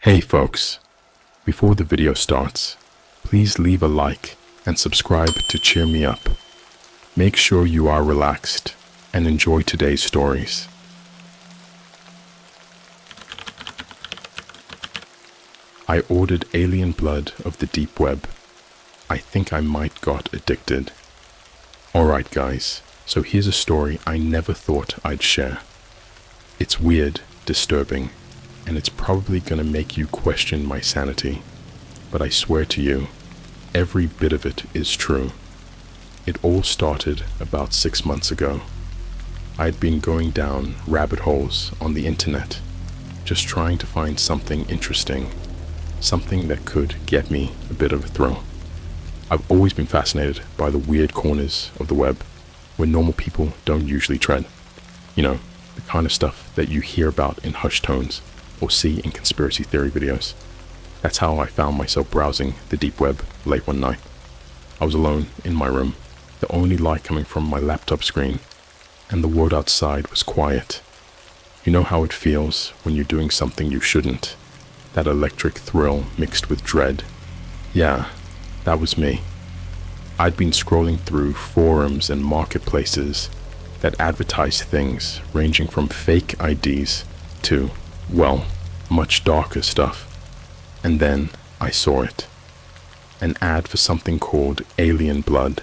Hey folks, before the video starts, please leave a like and subscribe to cheer me up. Make sure you are relaxed and enjoy today's stories. I ordered alien blood of the deep web. I think I might got addicted. Alright guys, so here's a story I never thought I'd share. It's weird, disturbing, and it's probably gonna make you question my sanity. But I swear to you, every bit of it is true. It all started about 6 months ago. I'd been going down rabbit holes on the internet, just trying to find something interesting, something that could get me a bit of a thrill. I've always been fascinated by the weird corners of the web where normal people don't usually tread. You know, the kind of stuff that you hear about in hushed tones or see in conspiracy theory videos. That's how I found myself browsing the deep web late one night. I was alone in my room, the only light coming from my laptop screen, and the world outside was quiet. You know how it feels when you're doing something you shouldn't? That electric thrill mixed with dread. Yeah, that was me. I'd been scrolling through forums and marketplaces that advertised things ranging from fake IDs to, well, much darker stuff. And then I saw it. An ad for something called alien blood.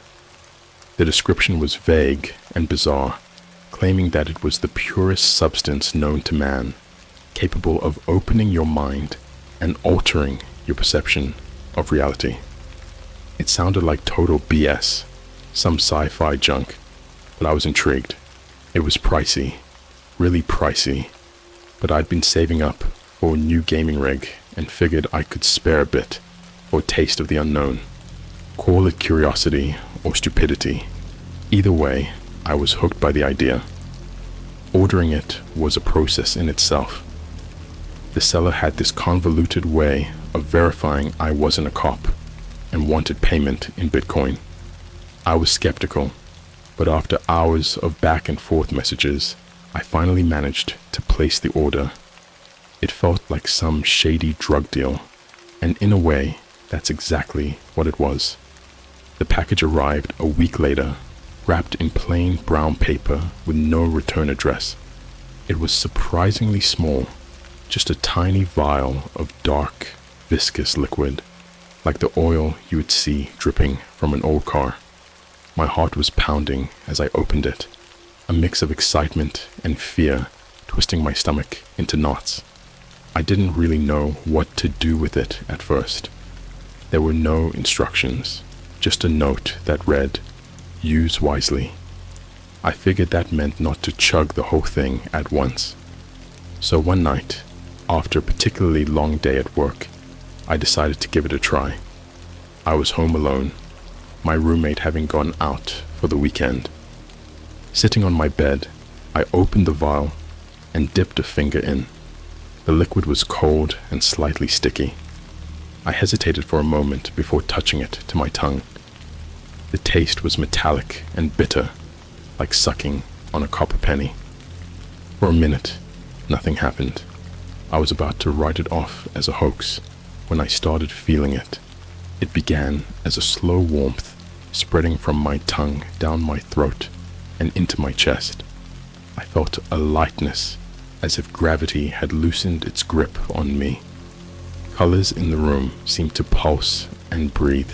The description was vague and bizarre, claiming that it was the purest substance known to man, capable of opening your mind and altering your perception of reality. It sounded like total BS, some sci-fi junk, but I was intrigued. It was pricey, really pricey, but I'd been saving up for a new gaming rig and figured I could spare a bit for a taste of the unknown. Call it curiosity or stupidity. Either way, I was hooked by the idea. Ordering it was a process in itself. The seller had this convoluted way of verifying I wasn't a cop and wanted payment in Bitcoin. I was skeptical, but after hours of back and forth messages, I finally managed to place the order. It felt like some shady drug deal, and in a way, that's exactly what it was. The package arrived a week later, wrapped in plain brown paper with no return address. It was surprisingly small, just a tiny vial of dark, viscous liquid, like the oil you would see dripping from an old car. My heart was pounding as I opened it, a mix of excitement and fear twisting my stomach into knots. I didn't really know what to do with it at first. There were no instructions, just a note that read, "Use wisely." I figured that meant not to chug the whole thing at once. So one night, after a particularly long day at work, I decided to give it a try. I was home alone, my roommate having gone out for the weekend. Sitting on my bed, I opened the vial and dipped a finger in. The liquid was cold and slightly sticky. I hesitated for a moment before touching it to my tongue. The taste was metallic and bitter, like sucking on a copper penny. For a minute, nothing happened. I was about to write it off as a hoax when I started feeling it. It began as a slow warmth spreading from my tongue down my throat and into my chest. I felt a lightness, as if gravity had loosened its grip on me. Colors in the room seemed to pulse and breathe,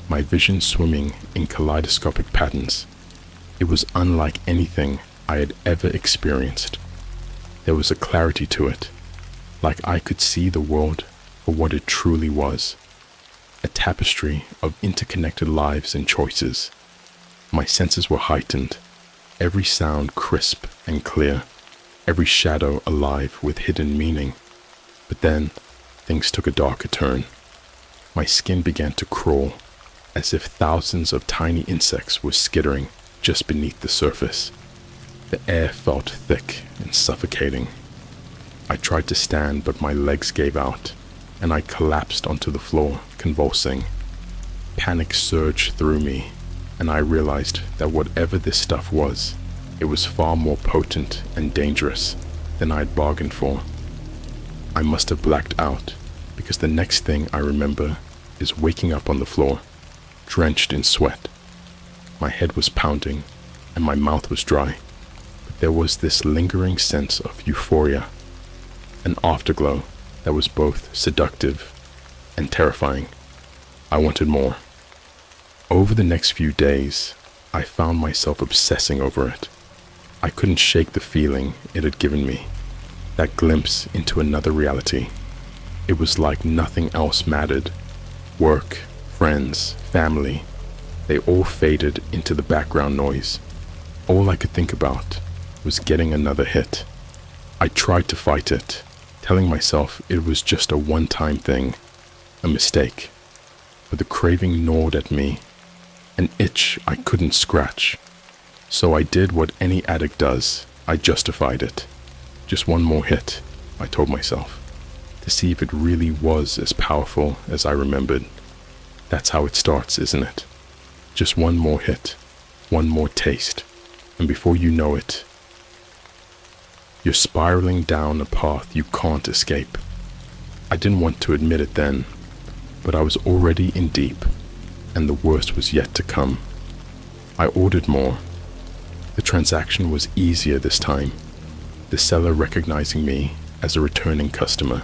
my vision swimming in kaleidoscopic patterns. It was unlike anything I had ever experienced. There was a clarity to it, like I could see the world for what it truly was, a tapestry of interconnected lives and choices. My senses were heightened, every sound crisp and clear, every shadow alive with hidden meaning. But then, things took a darker turn. My skin began to crawl, as if thousands of tiny insects were skittering just beneath the surface. The air felt thick and suffocating. I tried to stand, but my legs gave out, and I collapsed onto the floor, convulsing. Panic surged through me, and I realized that whatever this stuff was, it was far more potent and dangerous than I had bargained for. I must have blacked out, because the next thing I remember is waking up on the floor, drenched in sweat. My head was pounding, and my mouth was dry, but there was this lingering sense of euphoria, an afterglow that was both seductive and terrifying. I wanted more. Over the next few days, I found myself obsessing over it. I couldn't shake the feeling it had given me, that glimpse into another reality. It was like nothing else mattered. Work, friends, family, they all faded into the background noise. All I could think about was getting another hit. I tried to fight it, telling myself it was just a one-time thing, a mistake. But the craving gnawed at me, an itch I couldn't scratch. So I did what any addict does. I justified it. Just one more hit, I told myself, to see if it really was as powerful as I remembered. That's how it starts, isn't it? Just one more hit, one more taste, and before you know it, you're spiraling down a path you can't escape. I didn't want to admit it then, but I was already in deep, and the worst was yet to come. I ordered more. The transaction was easier this time, the seller recognizing me as a returning customer.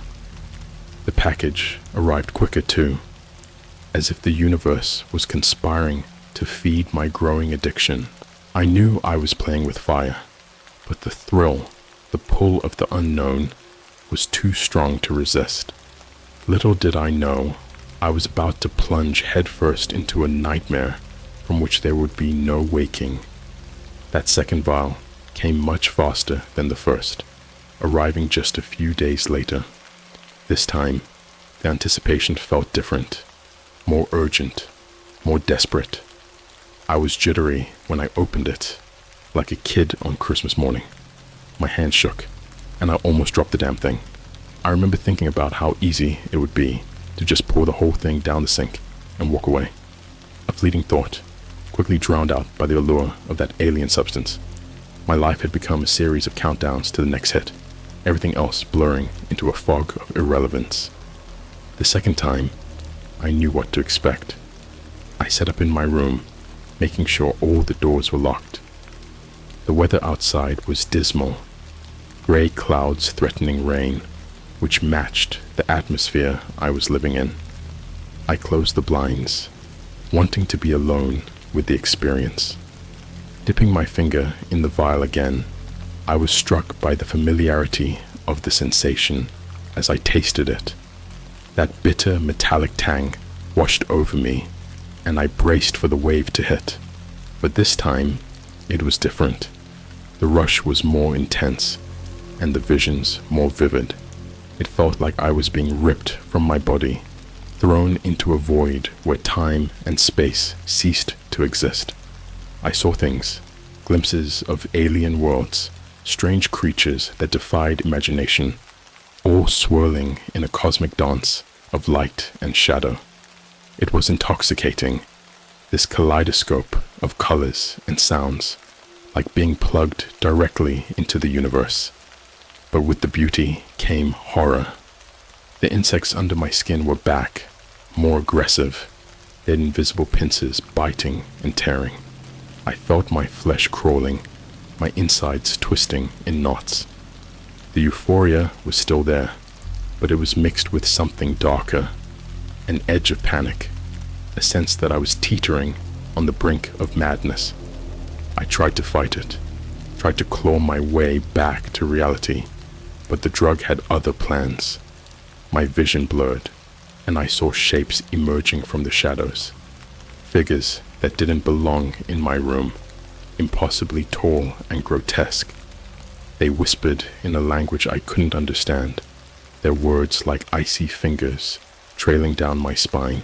The package arrived quicker too, as if the universe was conspiring to feed my growing addiction. I knew I was playing with fire, but the thrill, the pull of the unknown, was too strong to resist. Little did I know, I was about to plunge headfirst into a nightmare from which there would be no waking. That second vial came much faster than the first, arriving just a few days later. This time, the anticipation felt different, more urgent, more desperate. I was jittery when I opened it, like a kid on Christmas morning. My hand shook, and I almost dropped the damn thing. I remember thinking about how easy it would be to just pour the whole thing down the sink and walk away. A fleeting thought, quickly drowned out by the allure of that alien substance. My life had become a series of countdowns to the next hit, everything else blurring into a fog of irrelevance. The second time, I knew what to expect. I sat up in my room, making sure all the doors were locked. The weather outside was dismal, gray clouds threatening rain, which matched the atmosphere I was living in. I closed the blinds, wanting to be alone with the experience. Dipping my finger in the vial again, I was struck by the familiarity of the sensation as I tasted it. That bitter metallic tang washed over me, and I braced for the wave to hit. But this time, it was different. The rush was more intense, and the visions more vivid. It felt like I was being ripped from my body, thrown into a void where time and space ceased to exist. I saw things, glimpses of alien worlds, strange creatures that defied imagination, all swirling in a cosmic dance of light and shadow. It was intoxicating, this kaleidoscope of colors and sounds, like being plugged directly into the universe. But with the beauty came horror. The insects under my skin were back, more aggressive, their invisible pincers biting and tearing. I felt my flesh crawling, my insides twisting in knots. The euphoria was still there, but it was mixed with something darker, an edge of panic, a sense that I was teetering on the brink of madness. I tried to fight it, tried to claw my way back to reality, but the drug had other plans. My vision blurred, and I saw shapes emerging from the shadows, figures that didn't belong in my room, impossibly tall and grotesque. They whispered in a language I couldn't understand, their words like icy fingers trailing down my spine.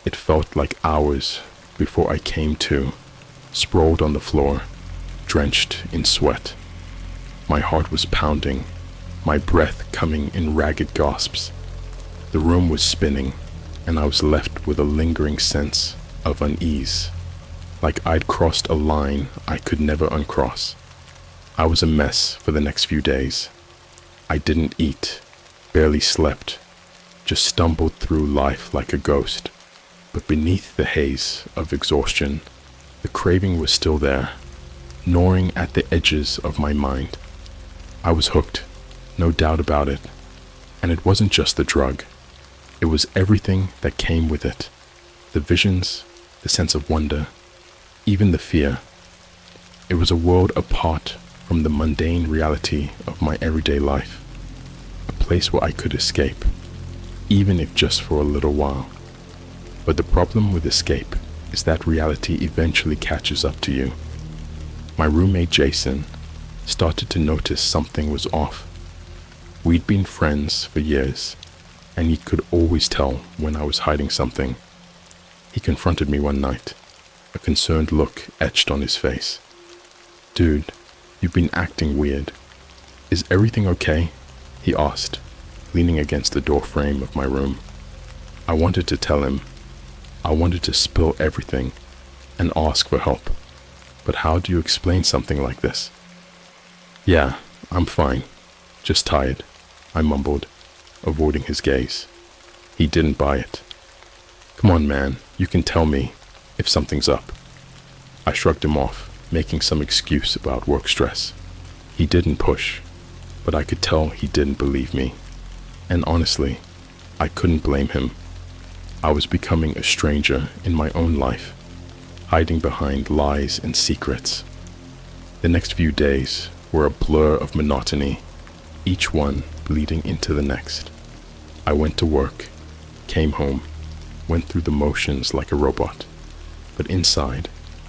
It felt like hours before I came to, sprawled on the floor, drenched in sweat. My heart was pounding, my breath coming in ragged gasps. The room was spinning, and I was left with a lingering sense of unease, like I'd crossed a line I could never uncross. I was a mess for the next few days. I didn't eat, barely slept, just stumbled through life like a ghost. But beneath the haze of exhaustion, the craving was still there, gnawing at the edges of my mind. I was hooked, no doubt about it. And it wasn't just the drug. It was everything that came with it. The visions, the sense of wonder, even the fear. It was a world apart from the mundane reality of my everyday life. A place where I could escape, even if just for a little while. But the problem with escape is that reality eventually catches up to you. My roommate Jason started to notice something was off. We'd been friends for years, and he could always tell when I was hiding something. He confronted me one night, a concerned look etched on his face. "Dude, you've been acting weird. Is everything okay?" he asked, leaning against the door frame of my room. I wanted to tell him. I wanted to spill everything and ask for help. But how do you explain something like this? "Yeah, I'm fine. Just tired," I mumbled, avoiding his gaze. He didn't buy it. "Come on, man, you can tell me if something's up." I shrugged him off, making some excuse about work stress. He didn't push, but I could tell he didn't believe me. And honestly, I couldn't blame him. I was becoming a stranger in my own life, hiding behind lies and secrets. The next few days were a blur of monotony, each one bleeding into the next. I went to work, came home, went through the motions like a robot. But inside,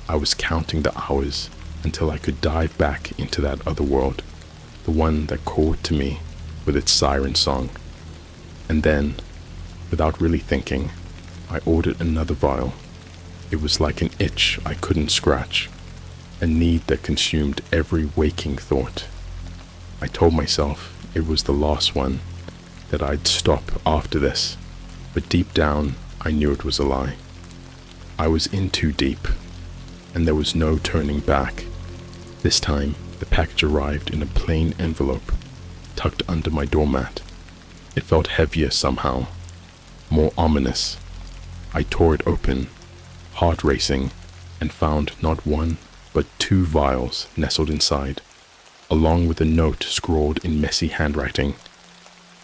I was counting the hours until I could dive back into that other world, the one that called to me with its siren song. And then, without really thinking, I ordered another vial. It was like an itch I couldn't scratch, a need that consumed every waking thought. I told myself it was the last one, that I'd stop after this, but deep down I knew it was a lie. I was in too deep, and there was no turning back. This time, the package arrived in a plain envelope, tucked under my doormat. It felt heavier somehow, more ominous. I tore it open, heart racing, and found not one, but 2 vials nestled inside, along with a note scrawled in messy handwriting.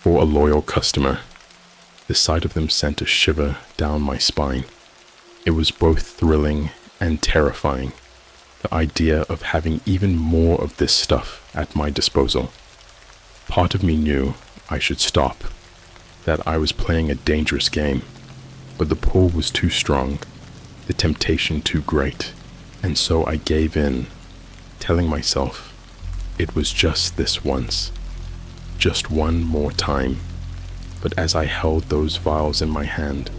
"For a loyal customer." The sight of them sent a shiver down my spine. It was both thrilling and terrifying, the idea of having even more of this stuff at my disposal. Part of me knew I should stop, that I was playing a dangerous game, but the pull was too strong, the temptation too great, and so I gave in, telling myself it was just this once, just one more time. But as I held those vials in my hand,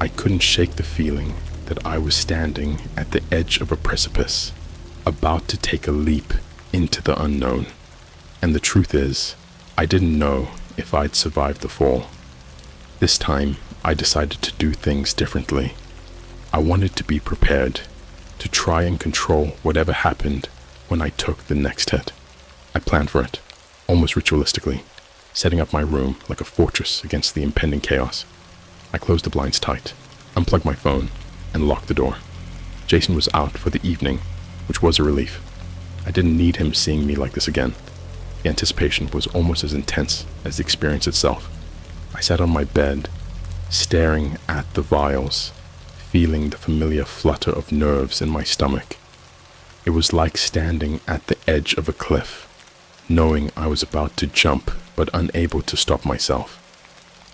I couldn't shake the feeling that I was standing at the edge of a precipice, about to take a leap into the unknown. And the truth is, I didn't know if I'd survive the fall. This time, I decided to do things differently. I wanted to be prepared, to try and control whatever happened when I took the next hit. I planned for it, almost ritualistically, setting up my room like a fortress against the impending chaos. I closed the blinds tight, unplugged my phone, and locked the door. Jason was out for the evening, which was a relief. I didn't need him seeing me like this again. The anticipation was almost as intense as the experience itself. I sat on my bed, staring at the vials, feeling the familiar flutter of nerves in my stomach. It was like standing at the edge of a cliff, knowing I was about to jump but unable to stop myself.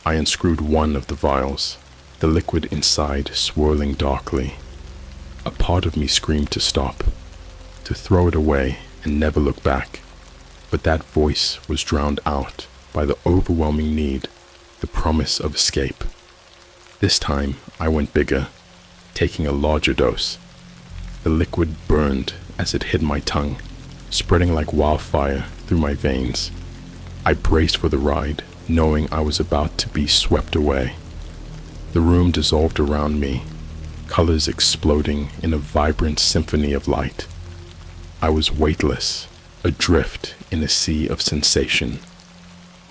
I unscrewed one of the vials, the liquid inside swirling darkly. A part of me screamed to stop, to throw it away and never look back. But that voice was drowned out by the overwhelming need, the promise of escape. This time, I went bigger, taking a larger dose. The liquid burned as it hit my tongue, spreading like wildfire through my veins. I braced for the ride, knowing I was about to be swept away. The room dissolved around me, colors exploding in a vibrant symphony of light. I was weightless, adrift in a sea of sensation.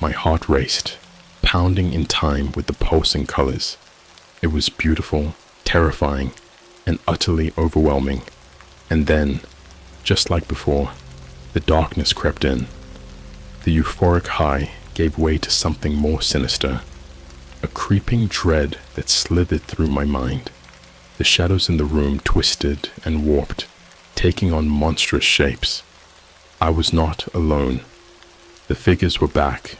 My heart raced, pounding in time with the pulsing colors. It was beautiful, terrifying, and utterly overwhelming. And then, just like before, the darkness crept in. The euphoric high gave way to something more sinister, a creeping dread that slithered through my mind. The shadows in the room twisted and warped, taking on monstrous shapes. I was not alone. The figures were back,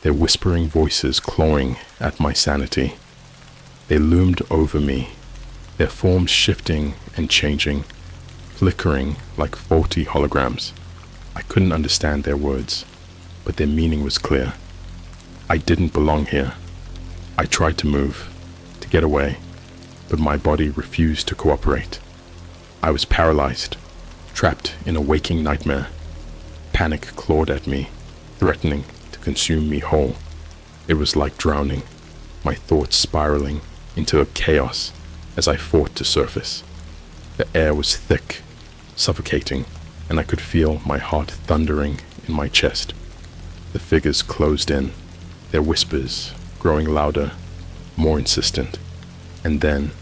their whispering voices clawing at my sanity. They loomed over me, their forms shifting and changing, flickering like faulty holograms. I couldn't understand their words, but their meaning was clear. I didn't belong here. I tried to move, to get away, but my body refused to cooperate. I was paralyzed, trapped in a waking nightmare. Panic clawed at me, threatening to consume me whole. It was like drowning, my thoughts spiraling into a chaos as I fought to surface. The air was thick, suffocating, and I could feel my heart thundering in my chest. The figures closed in, their whispers growing louder, more insistent. And then,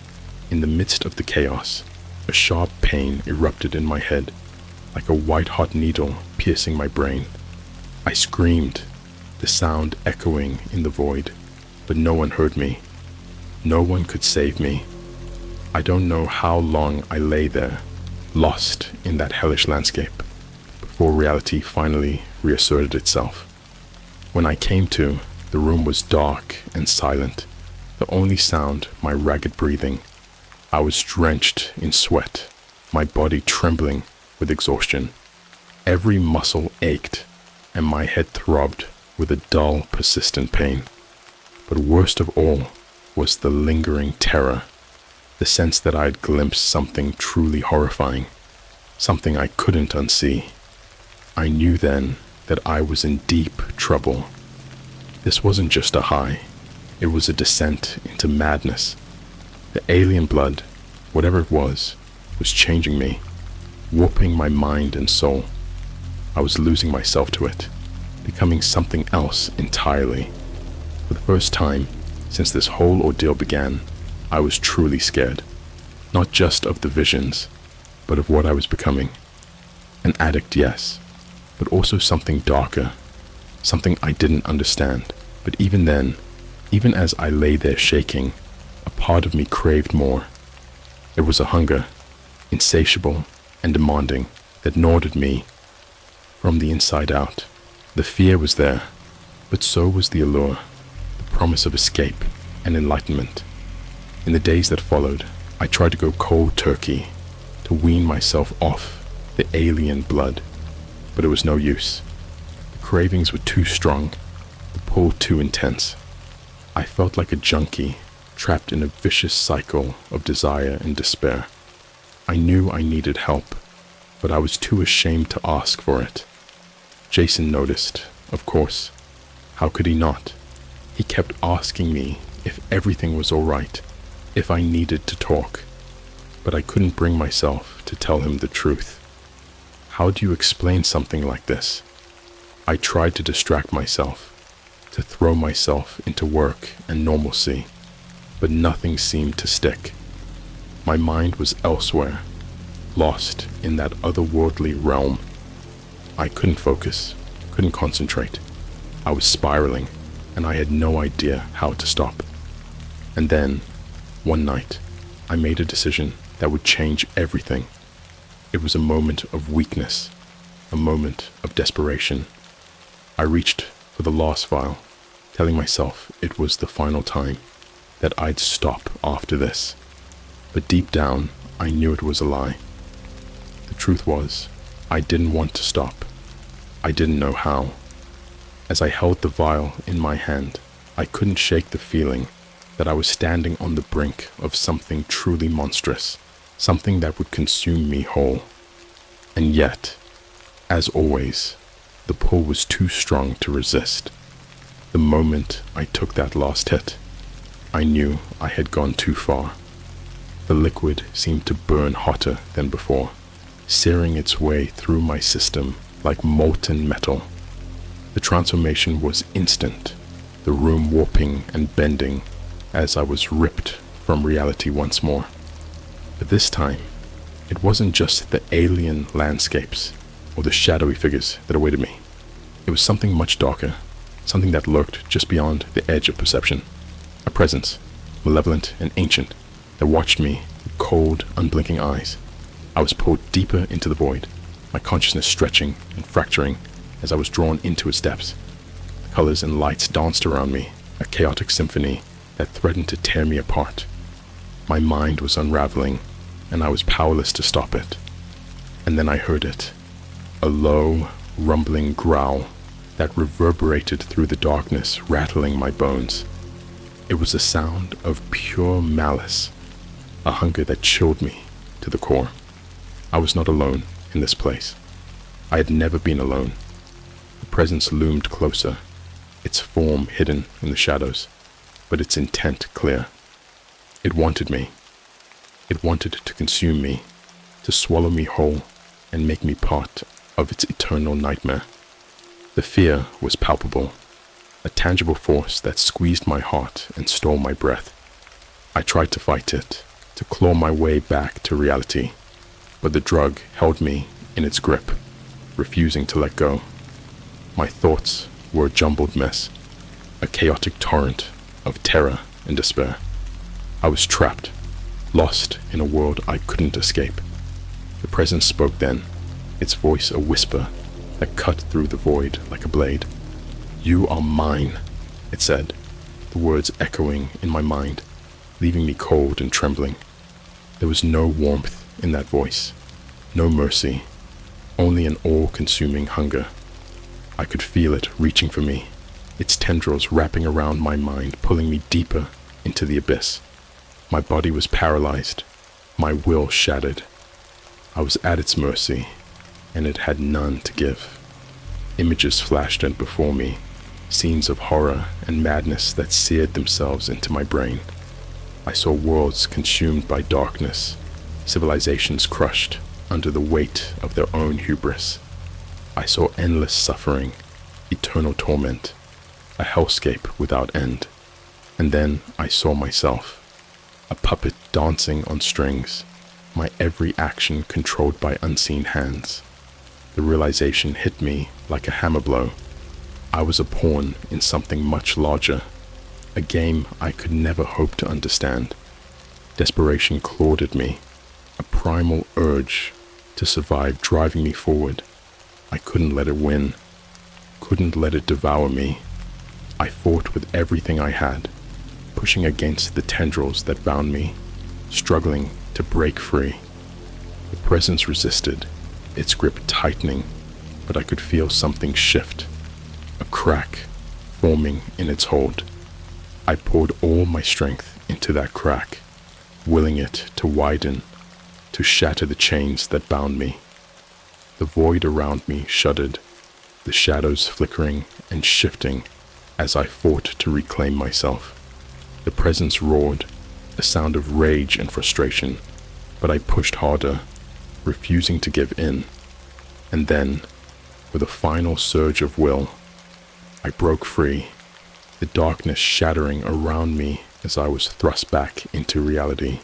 in the midst of the chaos, a sharp pain erupted in my head, like a white-hot needle piercing my brain. I screamed, the sound echoing in the void, but no one heard me. No one could save me. I don't know how long I lay there, lost in that hellish landscape, before reality finally reasserted itself. When I came to, the room was dark and silent, the only sound my ragged breathing. I was drenched in sweat, my body trembling with exhaustion. Every muscle ached, and my head throbbed with a dull, persistent pain. But worst of all was the lingering terror, the sense that I had glimpsed something truly horrifying, something I couldn't unsee. I knew then that I was in deep trouble. This wasn't just a high, it was a descent into madness. The alien blood, whatever it was changing me, warping my mind and soul. I was losing myself to it, becoming something else entirely. For the first time since this whole ordeal began, I was truly scared, not just of the visions, but of what I was becoming. An addict, yes, but also something darker, something I didn't understand. But even then, even as I lay there shaking, a part of me craved more. It was a hunger, insatiable and demanding, that gnawed at me from the inside out. The fear was there, but so was the allure, the promise of escape and enlightenment. In the days that followed, I tried to go cold turkey, to wean myself off the alien blood, but it was no use. The cravings were too strong, the pull too intense. I felt like a junkie, trapped in a vicious cycle of desire and despair. I knew I needed help, but I was too ashamed to ask for it. Jason noticed, of course. How could he not? He kept asking me if everything was all right, if I needed to talk, but I couldn't bring myself to tell him the truth. How do you explain something like this? I tried to distract myself, to throw myself into work and normalcy, but nothing seemed to stick. My mind was elsewhere, lost in that otherworldly realm. I couldn't focus, couldn't concentrate. I was spiraling, and I had no idea how to stop. And then, one night, I made a decision that would change everything. It was a moment of weakness, a moment of desperation. I reached for the last vial, telling myself it was the final time, that I'd stop after this. But deep down, I knew it was a lie. The truth was, I didn't want to stop. I didn't know how. As I held the vial in my hand, I couldn't shake the feeling that I was standing on the brink of something truly monstrous, something that would consume me whole. And yet, as always, the pull was too strong to resist. The moment I took that last hit, I knew I had gone too far. The liquid seemed to burn hotter than before, searing its way through my system like molten metal. The transformation was instant, the room warping and bending as I was ripped from reality once more. But this time, it wasn't just the alien landscapes or the shadowy figures that awaited me. It was something much darker, something that lurked just beyond the edge of perception. A presence, malevolent and ancient, that watched me with cold, unblinking eyes. I was pulled deeper into the void, my consciousness stretching and fracturing as I was drawn into its depths. The colors and lights danced around me, a chaotic symphony that threatened to tear me apart. My mind was unraveling, and I was powerless to stop it. And then I heard it, a low, rumbling growl that reverberated through the darkness, rattling my bones. It was a sound of pure malice, a hunger that chilled me to the core. I was not alone in this place. I had never been alone. The presence loomed closer, its form hidden in the shadows, but its intent clear. It wanted me. It wanted to consume me, to swallow me whole and make me part of its eternal nightmare. The fear was palpable, a tangible force that squeezed my heart and stole my breath. I tried to fight it, to claw my way back to reality, but the drug held me in its grip, refusing to let go. My thoughts were a jumbled mess, a chaotic torrent of terror and despair. I was trapped, lost in a world I couldn't escape. The presence spoke then, its voice a whisper that cut through the void like a blade. "You are mine," it said, the words echoing in my mind, leaving me cold and trembling. There was no warmth in that voice, no mercy, only an all-consuming hunger. I could feel it reaching for me, its tendrils wrapping around my mind, pulling me deeper into the abyss. My body was paralyzed, my will shattered. I was at its mercy, and it had none to give. Images flashed before me, scenes of horror and madness that seared themselves into my brain. I saw worlds consumed by darkness, civilizations crushed under the weight of their own hubris. I saw endless suffering, eternal torment, a hellscape without end. And then I saw myself, a puppet dancing on strings, my every action controlled by unseen hands. The realization hit me like a hammer blow. I was a pawn in something much larger, a game I could never hope to understand. Desperation clawed at me, a primal urge to survive driving me forward. I couldn't let it win, couldn't let it devour me. I fought with everything I had, pushing against the tendrils that bound me, struggling to break free. The presence resisted, its grip tightening, but I could feel something shift, a crack forming in its hold. I poured all my strength into that crack, willing it to widen, to shatter the chains that bound me. The void around me shuddered, the shadows flickering and shifting as I fought to reclaim myself. The presence roared, a sound of rage and frustration, but I pushed harder, refusing to give in. And then, with a final surge of will, I broke free, the darkness shattering around me as I was thrust back into reality.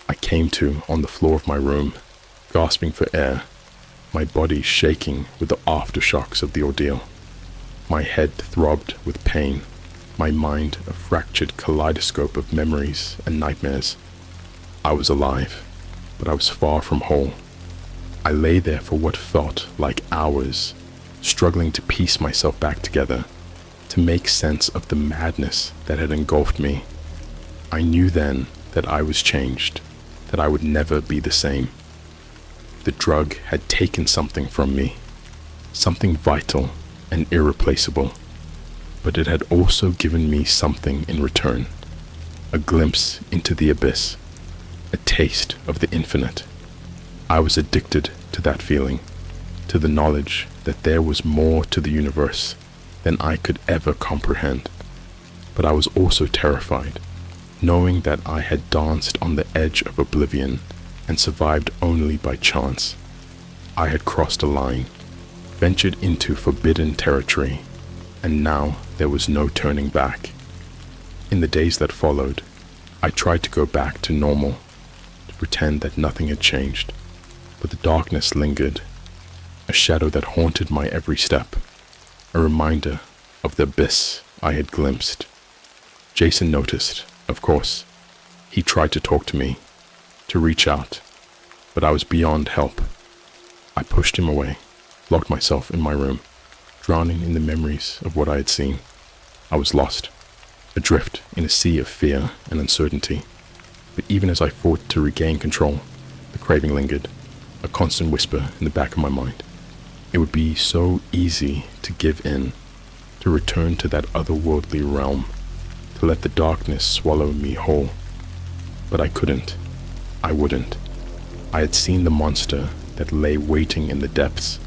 I came to on the floor of my room, gasping for air, my body shaking with the aftershocks of the ordeal. My head throbbed with pain, my mind a fractured kaleidoscope of memories and nightmares. I was alive, but I was far from whole. I lay there for what felt like hours, struggling to piece myself back together, to make sense of the madness that had engulfed me. I knew then that I was changed, that I would never be the same. The drug had taken something from me, something vital and irreplaceable, but it had also given me something in return, a glimpse into the abyss, a taste of the infinite. I was addicted to that feeling, to the knowledge that there was more to the universe than I could ever comprehend. But I was also terrified, knowing that I had danced on the edge of oblivion and survived only by chance. I had crossed a line, ventured into forbidden territory, and now there was no turning back. In the days that followed, I tried to go back to normal, to pretend that nothing had changed, but the darkness lingered, a shadow that haunted my every step, a reminder of the abyss I had glimpsed. Jason noticed, of course. He tried to talk to me, to reach out, but I was beyond help. I pushed him away, locked myself in my room, drowning in the memories of what I had seen. I was lost, adrift in a sea of fear and uncertainty. But even as I fought to regain control, the craving lingered, a constant whisper in the back of my mind. It would be so easy to give in, to return to that otherworldly realm, to let the darkness swallow me whole. But I couldn't. I wouldn't. I had seen the monster that lay waiting in the depths,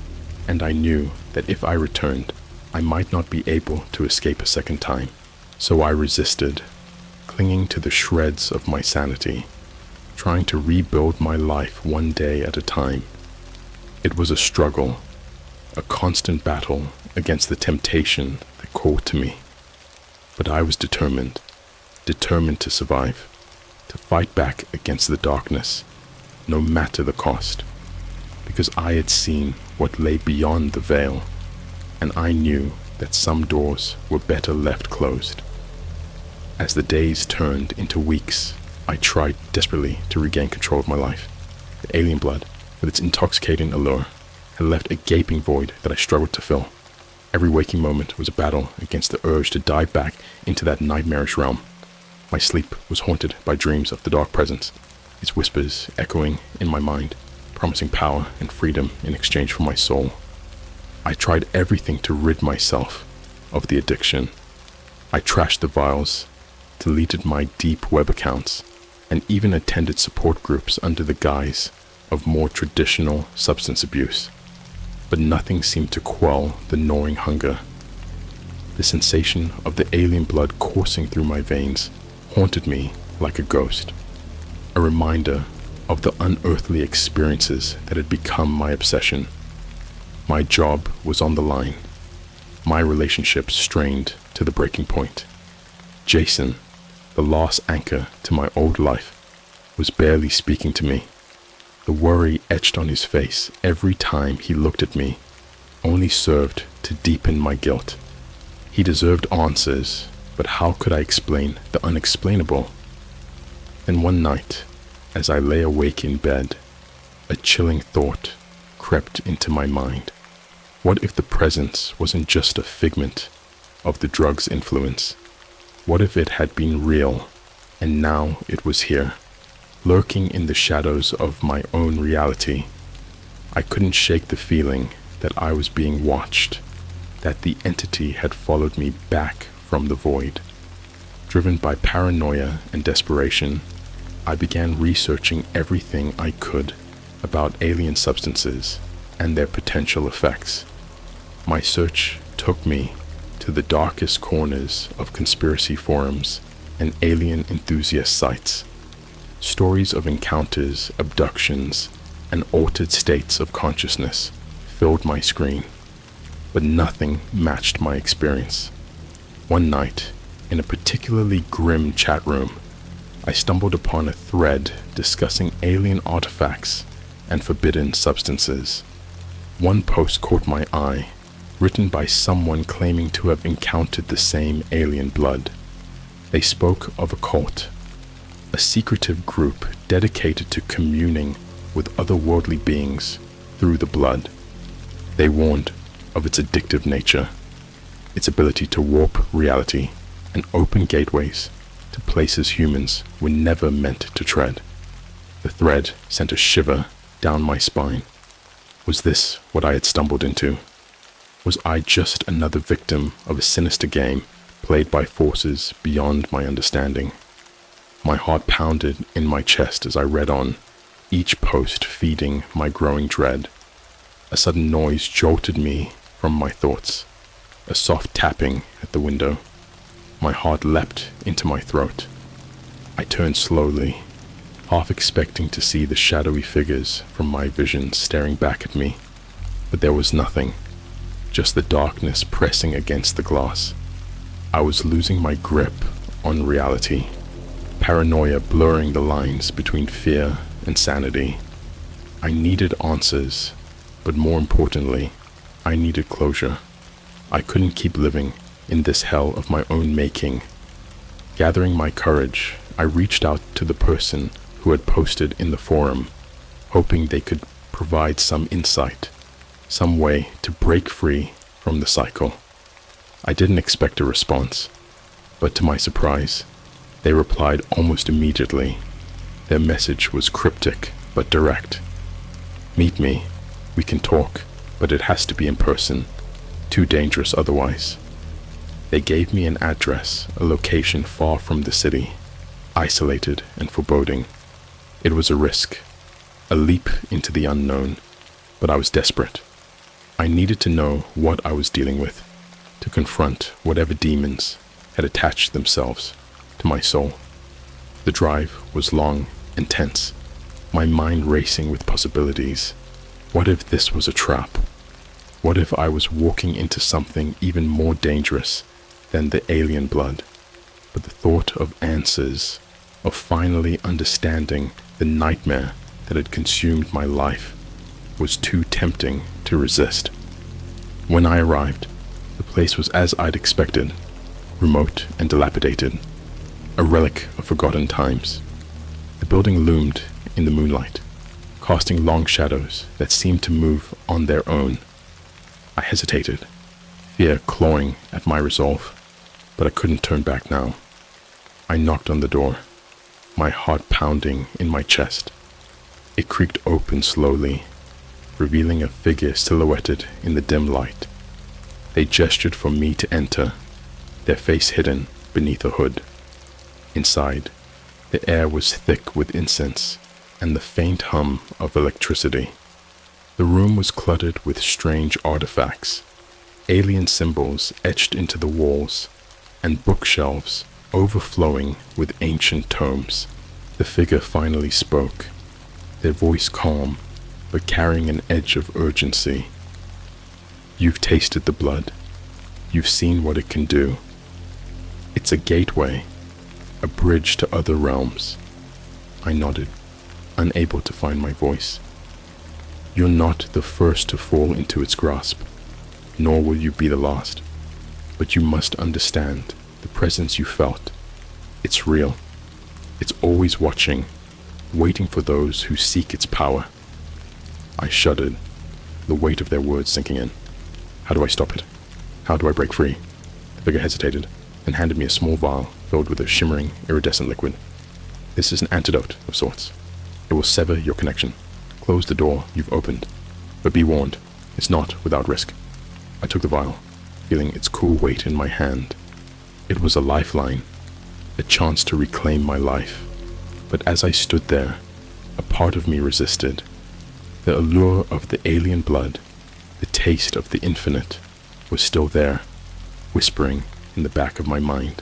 and I knew that if I returned, I might not be able to escape a second time. So I resisted, clinging to the shreds of my sanity, trying to rebuild my life one day at a time. It was a struggle, a constant battle against the temptation that called to me. But I was determined to survive, to fight back against the darkness, no matter the cost, because I had seen what lay beyond the veil, and I knew that some doors were better left closed. As the days turned into weeks, I tried desperately to regain control of my life. The alien blood, with its intoxicating allure, had left a gaping void that I struggled to fill. Every waking moment was a battle against the urge to dive back into that nightmarish realm. My sleep was haunted by dreams of the dark presence, its whispers echoing in my mind, promising power and freedom in exchange for my soul. I tried everything to rid myself of the addiction. I trashed the vials, deleted my deep web accounts, and even attended support groups under the guise of more traditional substance abuse. But nothing seemed to quell the gnawing hunger. The sensation of the alien blood coursing through my veins haunted me like a ghost, a reminder of the unearthly experiences that had become my obsession. My job was on the line, my relationship strained to the breaking point. Jason, the last anchor to my old life, was barely speaking to me. The worry etched on his face every time he looked at me only served to deepen my guilt. He deserved answers, but how could I explain the unexplainable? Then one night, as I lay awake in bed, a chilling thought crept into my mind. What if the presence wasn't just a figment of the drug's influence? What if it had been real, and now it was here, lurking in the shadows of my own reality? I couldn't shake the feeling that I was being watched, that the entity had followed me back from the void. Driven by paranoia and desperation, I began researching everything I could about alien substances and their potential effects. My search took me to the darkest corners of conspiracy forums and alien enthusiast sites. Stories of encounters, abductions, and altered states of consciousness filled my screen, but nothing matched my experience. One night, in a particularly grim chat room, I stumbled upon a thread discussing alien artifacts and forbidden substances. One post caught my eye, written by someone claiming to have encountered the same alien blood. They spoke of a cult, a secretive group dedicated to communing with otherworldly beings through the blood. They warned of its addictive nature, its ability to warp reality and open gateways to places humans were never meant to tread. The thread sent a shiver down my spine. Was this what I had stumbled into? Was I just another victim of a sinister game played by forces beyond my understanding? My heart pounded in my chest as I read on, each post feeding my growing dread. A sudden noise jolted me from my thoughts, a soft tapping at the window. My heart leapt into my throat. I turned slowly, half expecting to see the shadowy figures from my vision staring back at me, but there was nothing, just the darkness pressing against the glass. I was losing my grip on reality, paranoia blurring the lines between fear and sanity. I needed answers, but more importantly, I needed closure. I couldn't keep living in this hell of my own making. Gathering my courage, I reached out to the person who had posted in the forum, hoping they could provide some insight, some way to break free from the cycle. I didn't expect a response, but to my surprise, they replied almost immediately. Their message was cryptic but direct. "Meet me. We can talk, but it has to be in person. Too dangerous otherwise." They gave me an address, a location far from the city, isolated and foreboding. It was a risk, a leap into the unknown, but I was desperate. I needed to know what I was dealing with, to confront whatever demons had attached themselves to my soul. The drive was long and tense, my mind racing with possibilities. What if this was a trap? What if I was walking into something even more dangerous than the alien blood? But the thought of answers, of finally understanding the nightmare that had consumed my life, was too tempting to resist. When I arrived, the place was as I'd expected, remote and dilapidated, a relic of forgotten times. The building loomed in the moonlight, casting long shadows that seemed to move on their own. I hesitated, fear clawing at my resolve, but I couldn't turn back now. I knocked on the door, my heart pounding in my chest. It creaked open slowly, revealing a figure silhouetted in the dim light. They gestured for me to enter, their face hidden beneath a hood. Inside, the air was thick with incense and the faint hum of electricity. The room was cluttered with strange artifacts, alien symbols etched into the walls, and bookshelves overflowing with ancient tomes. The figure finally spoke, their voice calm, but carrying an edge of urgency. "You've tasted the blood. You've seen what it can do. It's a gateway, a bridge to other realms." I nodded, unable to find my voice. "You're not the first to fall into its grasp, nor will you be the last. But you must understand the presence you felt. It's real. It's always watching, waiting for those who seek its power." I shuddered, the weight of their words sinking in. How do I stop it? How do I break free? The figure hesitated and handed me a small vial filled with a shimmering, iridescent liquid. "This is an antidote of sorts. It will sever your connection, close the door you've opened. But be warned, it's not without risk." I took the vial, feeling its cool weight in my hand. It was a lifeline, a chance to reclaim my life. But as I stood there, a part of me resisted. The allure of the alien blood, the taste of the infinite, was still there, whispering in the back of my mind.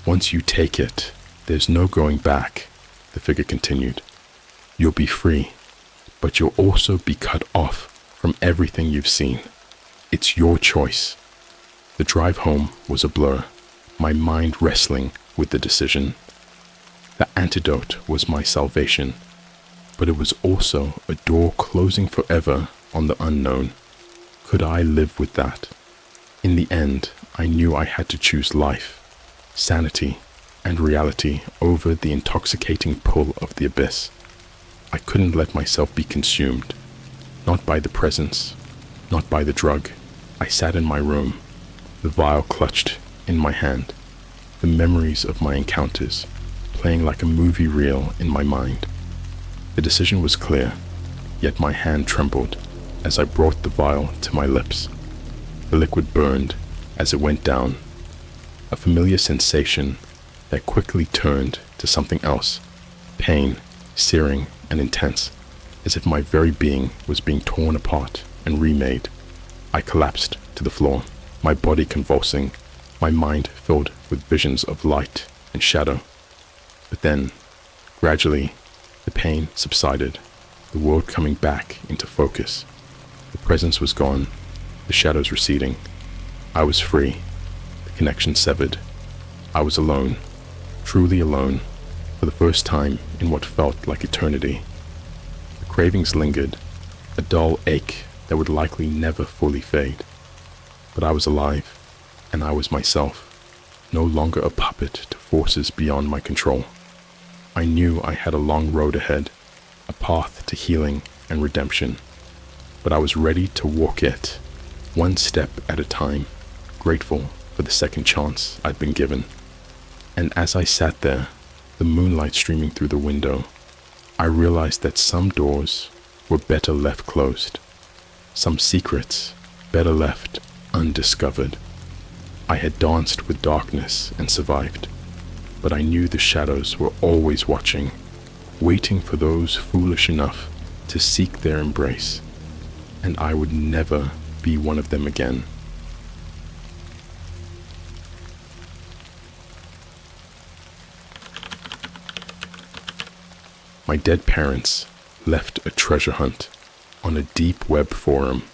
"Once you take it, there's no going back," the figure continued. "You'll be free, but you'll also be cut off from everything you've seen. It's your choice." The drive home was a blur, my mind wrestling with the decision. The antidote was my salvation, but it was also a door closing forever on the unknown. Could I live with that? In the end, I knew I had to choose life, sanity, and reality over the intoxicating pull of the abyss. I couldn't let myself be consumed, not by the presence, not by the drug. I sat in my room, the vial clutched in my hand, the memories of my encounters playing like a movie reel in my mind. The decision was clear, yet my hand trembled as I brought the vial to my lips. The liquid burned as it went down, a familiar sensation that quickly turned to something else, pain, searing and intense, as if my very being was being torn apart and remade. I collapsed to the floor, my body convulsing, my mind filled with visions of light and shadow. But then, gradually, the pain subsided, the world coming back into focus. The presence was gone, the shadows receding. I was free. The connection severed. I was alone, truly alone, for the first time in what felt like eternity. The cravings lingered, a dull ache that would likely never fully fade. But I was alive, and I was myself, no longer a puppet to forces beyond my control. I knew I had a long road ahead, a path to healing and redemption, but I was ready to walk it, one step at a time, grateful for the second chance I'd been given. And as I sat there, the moonlight streaming through the window, I realized that some doors were better left closed, some secrets better left undiscovered. I had danced with darkness and survived, but I knew the shadows were always watching, waiting for those foolish enough to seek their embrace, and I would never be one of them again. My dead parents left a treasure hunt on a deep web forum.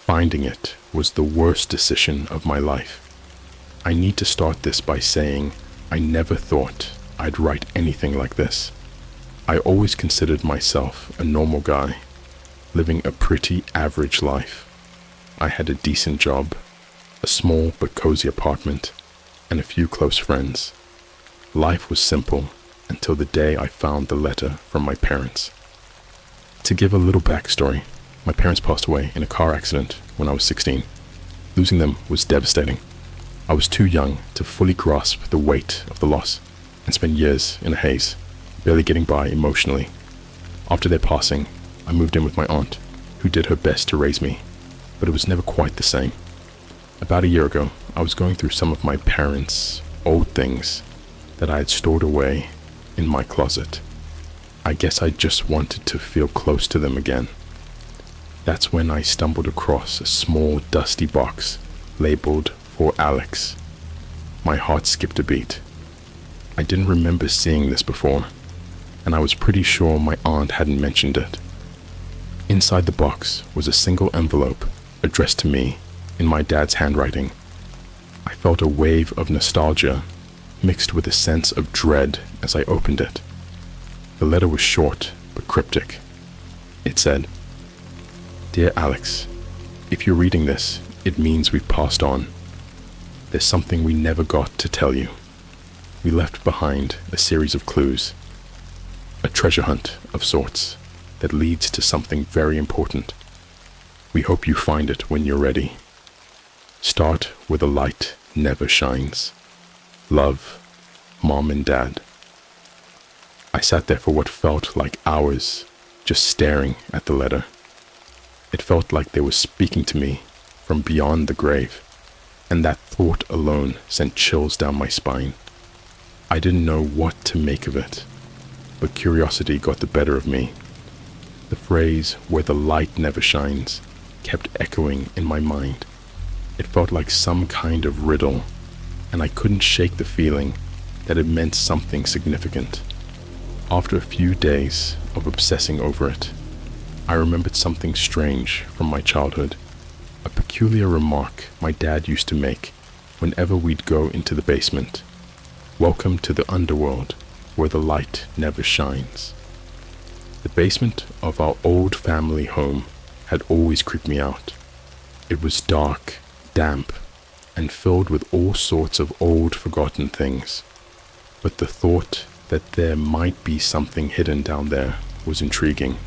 Finding it was the worst decision of my life. I need to start this by saying I never thought I'd write anything like this. I always considered myself a normal guy, living a pretty average life. I had a decent job, a small but cozy apartment, and a few close friends. Life was simple until the day I found the letter from my parents. To give a little backstory, my parents passed away in a car accident when I was 16. Losing them was devastating. I was too young to fully grasp the weight of the loss and spent years in a haze, barely getting by emotionally. After their passing, I moved in with my aunt, who did her best to raise me, but it was never quite the same. About a year ago, I was going through some of my parents' old things that I had stored away in my closet. I guess I just wanted to feel close to them again. That's when I stumbled across a small, dusty box labeled for Alex. My heart skipped a beat. I didn't remember seeing this before, and I was pretty sure my aunt hadn't mentioned it. Inside the box was a single envelope addressed to me in my dad's handwriting. I felt a wave of nostalgia mixed with a sense of dread as I opened it. The letter was short but cryptic. It said, "Dear Alex, if you're reading this, it means we've passed on. There's something we never got to tell you. We left behind a series of clues, a treasure hunt of sorts that leads to something very important. We hope you find it when you're ready. Start where the light never shines. Love, Mom and Dad." I sat there for what felt like hours, just staring at the letter. It felt like they were speaking to me from beyond the grave, and that thought alone sent chills down my spine. I didn't know what to make of it, but curiosity got the better of me. The phrase, "where the light never shines," kept echoing in my mind. It felt like some kind of riddle, and I couldn't shake the feeling that it meant something significant. After a few days of obsessing over it, I remembered something strange from my childhood, a peculiar remark my dad used to make whenever we'd go into the basement. "Welcome to the underworld, where the light never shines." The basement of our old family home had always creeped me out. It was dark, damp, and filled with all sorts of old forgotten things. But the thought that there might be something hidden down there was intriguing.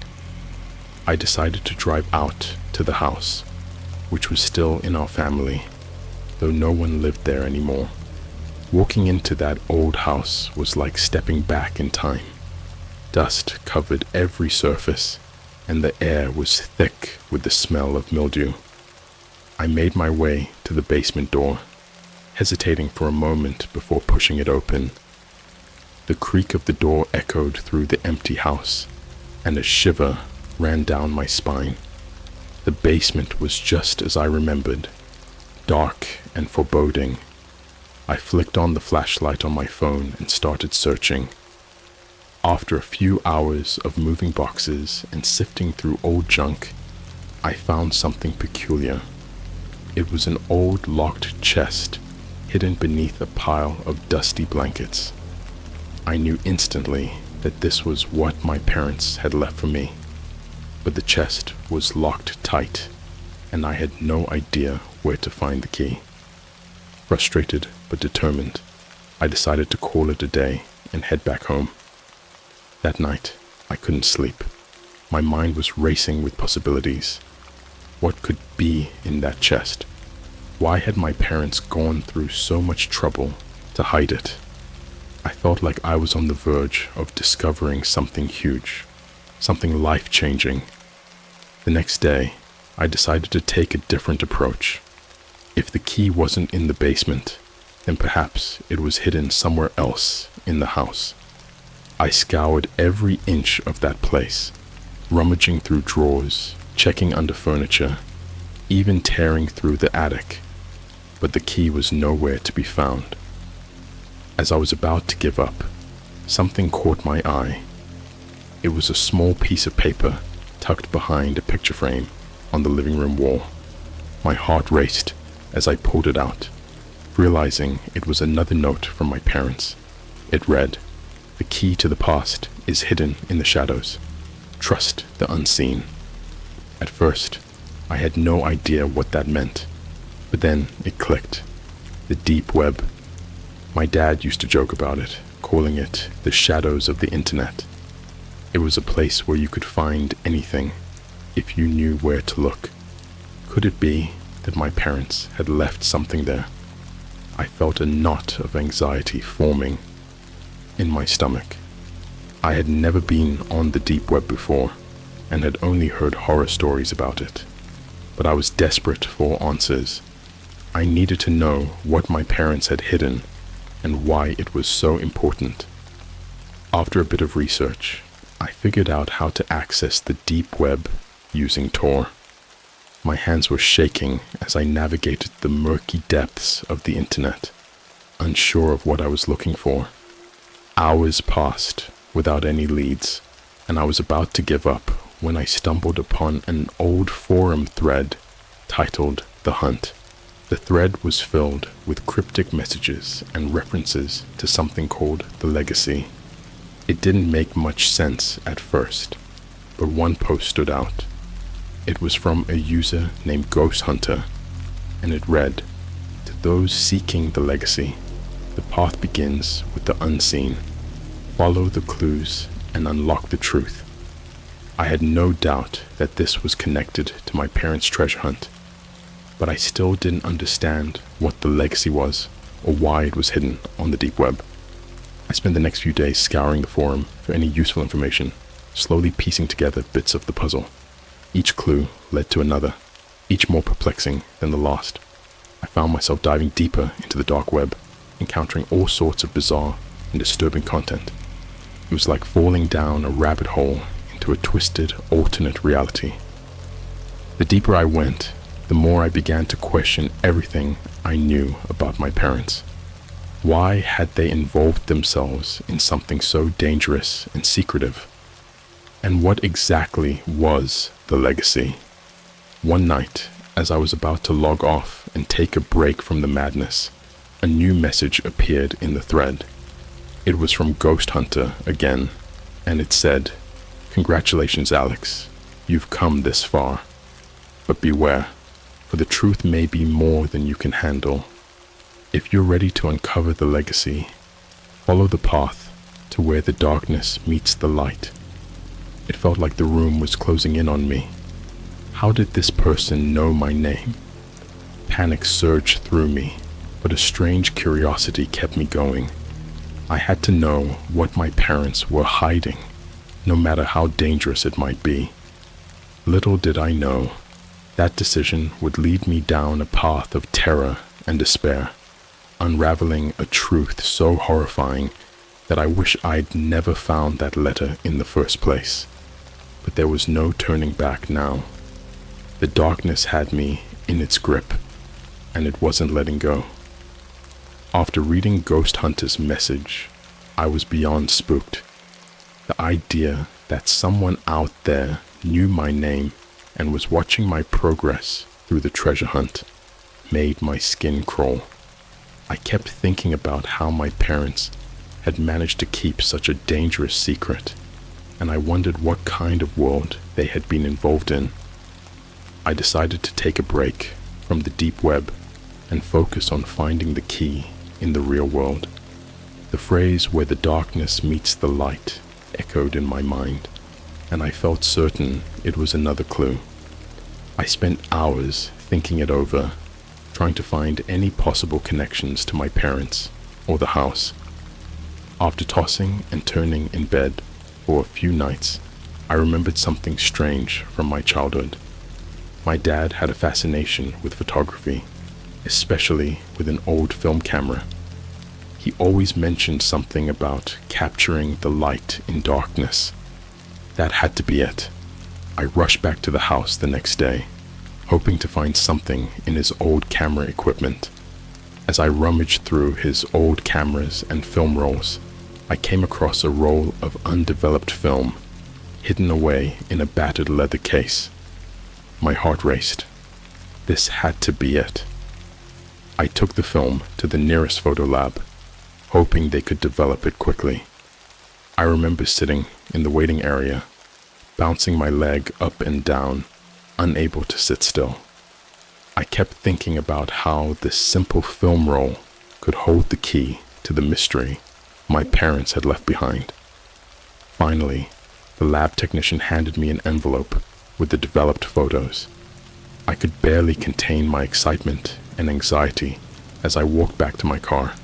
I decided to drive out to the house, which was still in our family, though no one lived there anymore. Walking into that old house was like stepping back in time. Dust covered every surface, and the air was thick with the smell of mildew. I made my way to the basement door, hesitating for a moment before pushing it open. The creak of the door echoed through the empty house, and a shiver ran down my spine. The basement was just as I remembered, dark and foreboding. I flicked on the flashlight on my phone and started searching. After a few hours of moving boxes and sifting through old junk, I found something peculiar. It was an old locked chest hidden beneath a pile of dusty blankets. I knew instantly that this was what my parents had left for me, but the chest was locked tight, and I had no idea where to find the key. Frustrated but determined, I decided to call it a day and head back home. That night, I couldn't sleep. My mind was racing with possibilities. What could be in that chest? Why had my parents gone through so much trouble to hide it? I felt like I was on the verge of discovering something huge, something life-changing. The next day, I decided to take a different approach. If the key wasn't in the basement, then perhaps it was hidden somewhere else in the house. I scoured every inch of that place, rummaging through drawers, checking under furniture, even tearing through the attic, but the key was nowhere to be found. As I was about to give up, something caught my eye. It was a small piece of paper tucked behind a picture frame on the living room wall. My heart raced as I pulled it out, realizing it was another note from my parents. It read, "The key to the past is hidden in the shadows. Trust the unseen." At first, I had no idea what that meant, but then it clicked. The deep web. My dad used to joke about it, calling it the shadows of the internet. It was a place where you could find anything if you knew where to look. Could it be that my parents had left something there? I felt a knot of anxiety forming in my stomach. I had never been on the deep web before and had only heard horror stories about it, but I was desperate for answers. I needed to know what my parents had hidden and why it was so important. After a bit of research, I figured out how to access the deep web using Tor. My hands were shaking as I navigated the murky depths of the internet, unsure of what I was looking for. Hours passed without any leads, and I was about to give up when I stumbled upon an old forum thread titled "The Hunt." The thread was filled with cryptic messages and references to something called the Legacy. It didn't make much sense at first, but one post stood out. It was from a user named Ghost Hunter, and it read, "To those seeking the Legacy, the path begins with the unseen. Follow the clues and unlock the truth." I had no doubt that this was connected to my parents' treasure hunt, but I still didn't understand what the Legacy was or why it was hidden on the deep web. I spent the next few days scouring the forum for any useful information, slowly piecing together bits of the puzzle. Each clue led to another, each more perplexing than the last. I found myself diving deeper into the dark web, encountering all sorts of bizarre and disturbing content. It was like falling down a rabbit hole into a twisted, alternate reality. The deeper I went, the more I began to question everything I knew about my parents. Why had they involved themselves in something so dangerous and secretive? And what exactly was the Legacy? One night, as I was about to log off and take a break from the madness, a new message appeared in the thread. It was from Ghost Hunter again, and it said, "Congratulations, Alex. You've come this far. But beware, for the truth may be more than you can handle. If you're ready to uncover the Legacy, follow the path to where the darkness meets the light." It felt like the room was closing in on me. How did this person know my name? Panic surged through me, but a strange curiosity kept me going. I had to know what my parents were hiding, no matter how dangerous it might be. Little did I know, that decision would lead me down a path of terror and despair, unraveling a truth so horrifying that I wish I'd never found that letter in the first place. But there was no turning back now. The darkness had me in its grip, and it wasn't letting go. After reading Ghost Hunter's message, I was beyond spooked. The idea that someone out there knew my name and was watching my progress through the treasure hunt made my skin crawl. I kept thinking about how my parents had managed to keep such a dangerous secret, and I wondered what kind of world they had been involved in. I decided to take a break from the deep web and focus on finding the key in the real world. The phrase "where the darkness meets the light" echoed in my mind, and I felt certain it was another clue. I spent hours thinking it over, trying to find any possible connections to my parents or the house. After tossing and turning in bed for a few nights, I remembered something strange from my childhood. My dad had a fascination with photography, especially with an old film camera. He always mentioned something about capturing the light in darkness. That had to be it. I rushed back to the house the next day, hoping to find something in his old camera equipment. As I rummaged through his old cameras and film rolls, I came across a roll of undeveloped film, hidden away in a battered leather case. My heart raced. This had to be it. I took the film to the nearest photo lab, hoping they could develop it quickly. I remember sitting in the waiting area, bouncing my leg up and down, unable to sit still. I kept thinking about how this simple film roll could hold the key to the mystery my parents had left behind. Finally, the lab technician handed me an envelope with the developed photos. I could barely contain my excitement and anxiety as I walked back to my car.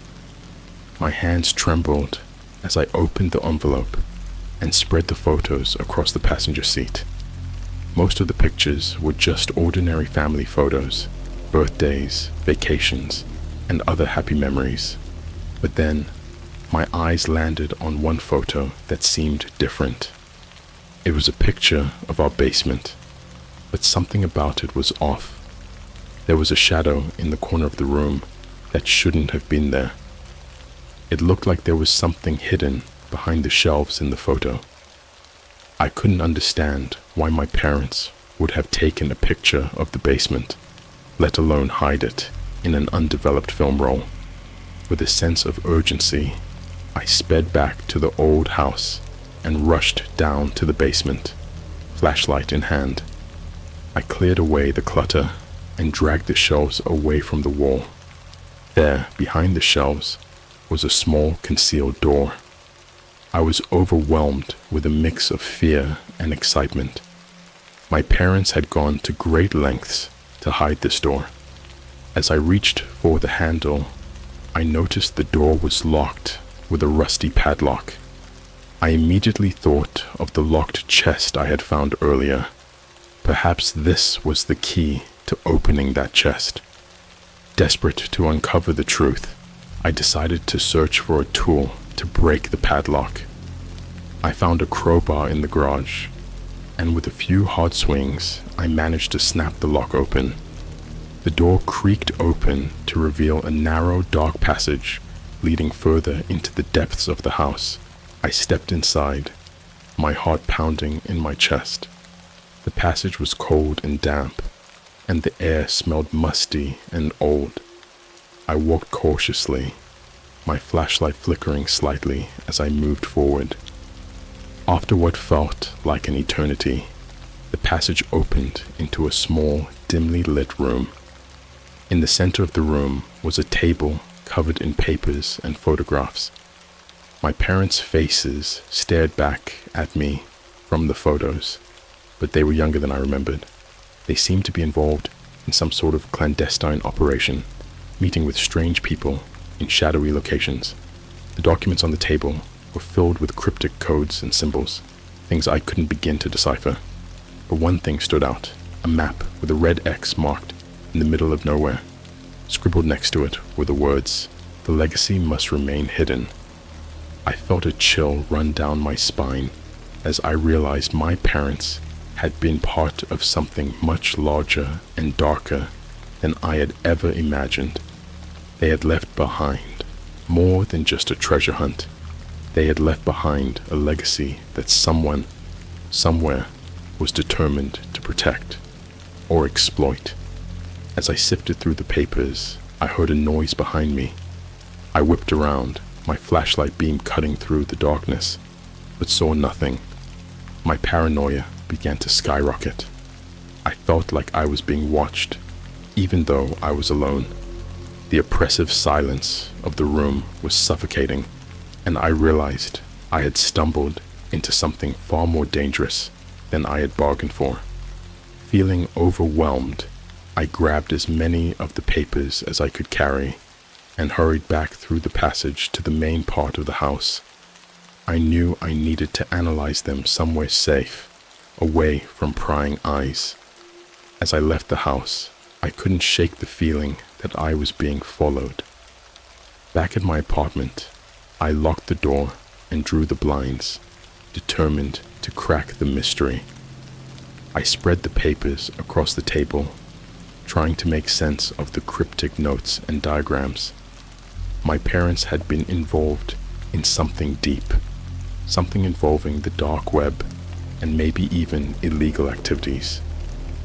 My hands trembled as I opened the envelope and spread the photos across the passenger seat. Most of the pictures were just ordinary family photos, birthdays, vacations, and other happy memories. But then, my eyes landed on one photo that seemed different. It was a picture of our basement, but something about it was off. There was a shadow in the corner of the room that shouldn't have been there. It looked like there was something hidden behind the shelves in the photo. I couldn't understand why my parents would have taken a picture of the basement, let alone hide it in an undeveloped film roll. With a sense of urgency, I sped back to the old house and rushed down to the basement, flashlight in hand. I cleared away the clutter and dragged the shelves away from the wall. There, behind the shelves, was a small concealed door. I was overwhelmed with a mix of fear and excitement. My parents had gone to great lengths to hide this door. As I reached for the handle, I noticed the door was locked with a rusty padlock. I immediately thought of the locked chest I had found earlier. Perhaps this was the key to opening that chest. Desperate to uncover the truth, I decided to search for a tool to break the padlock. I found a crowbar in the garage, and with a few hard swings, I managed to snap the lock open. The door creaked open to reveal a narrow, dark passage leading further into the depths of the house. I stepped inside, my heart pounding in my chest. The passage was cold and damp, and the air smelled musty and old. I walked cautiously, my flashlight flickering slightly as I moved forward. After what felt like an eternity, the passage opened into a small, dimly lit room. In the center of the room was a table covered in papers and photographs. My parents' faces stared back at me from the photos, but they were younger than I remembered. They seemed to be involved in some sort of clandestine operation, meeting with strange people in shadowy locations. The documents on the table were filled with cryptic codes and symbols, things I couldn't begin to decipher. But one thing stood out, a map with a red X marked in the middle of nowhere. Scribbled next to it were the words, "The legacy must remain hidden." I felt a chill run down my spine as I realized my parents had been part of something much larger and darker than I had ever imagined. They had left behind more than just a treasure hunt. They had left behind a legacy that someone, somewhere, was determined to protect or exploit. As I sifted through the papers, I heard a noise behind me, I whipped around, my flashlight beam cutting through the darkness, but saw nothing. My paranoia began to skyrocket. I felt like I was being watched, even though I was alone. The oppressive silence of the room was suffocating, and I realized I had stumbled into something far more dangerous than I had bargained for. Feeling overwhelmed, I grabbed as many of the papers as I could carry and hurried back through the passage to the main part of the house. I knew I needed to analyze them somewhere safe, away from prying eyes. As I left the house, I couldn't shake the feeling that I was being followed. Back at my apartment, I locked the door and drew the blinds, determined to crack the mystery. I spread the papers across the table, trying to make sense of the cryptic notes and diagrams. My parents had been involved in something deep, something involving the dark web and maybe even illegal activities.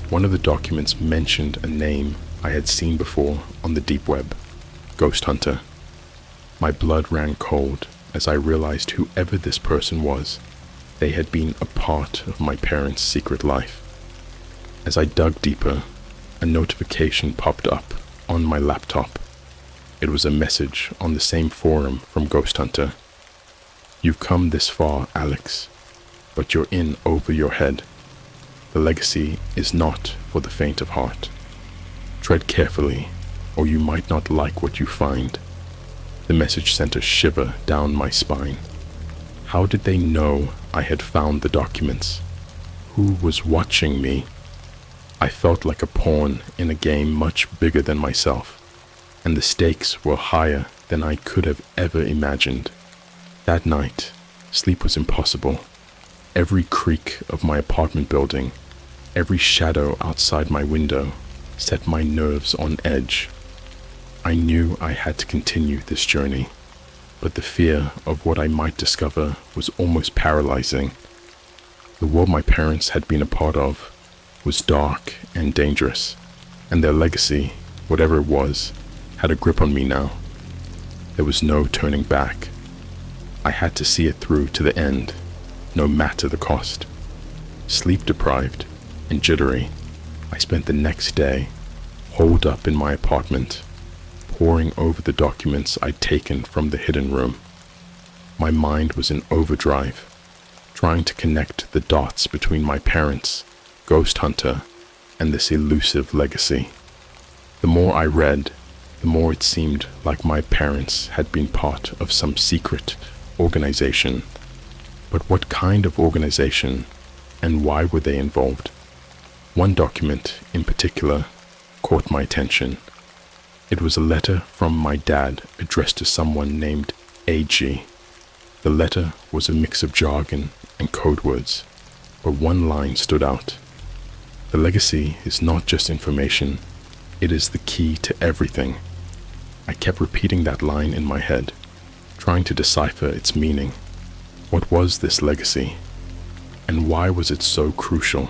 One of the documents mentioned a name I had seen before on the deep web, Ghost Hunter. My blood ran cold as I realized whoever this person was, they had been a part of my parents' secret life. As I dug deeper, a notification popped up on my laptop. It was a message on the same forum from Ghost Hunter. "You've come this far, Alex, but you're in over your head. The legacy is not for the faint of heart. Tread carefully, or you might not like what you find." The message sent a shiver down my spine. How did they know I had found the documents? Who was watching me? I felt like a pawn in a game much bigger than myself, and the stakes were higher than I could have ever imagined. That night, sleep was impossible. Every creak of my apartment building, every shadow outside my window, set my nerves on edge. I knew I had to continue this journey, but the fear of what I might discover was almost paralyzing. The world my parents had been a part of was dark and dangerous, and their legacy, whatever it was, had a grip on me now. There was no turning back. I had to see it through to the end, no matter the cost. Sleep deprived and jittery, I spent the next day holed up in my apartment, poring over the documents I'd taken from the hidden room. My mind was in overdrive, trying to connect the dots between my parents, Ghost Hunter, and this elusive legacy. The more I read, the more it seemed like my parents had been part of some secret organization. But what kind of organization, and why were they involved? One document in particular caught my attention. It was a letter from my dad addressed to someone named AG. The letter was a mix of jargon and code words, but one line stood out. "The legacy is not just information, it is the key to everything." I kept repeating that line in my head, trying to decipher its meaning. What was this legacy? And why was it so crucial?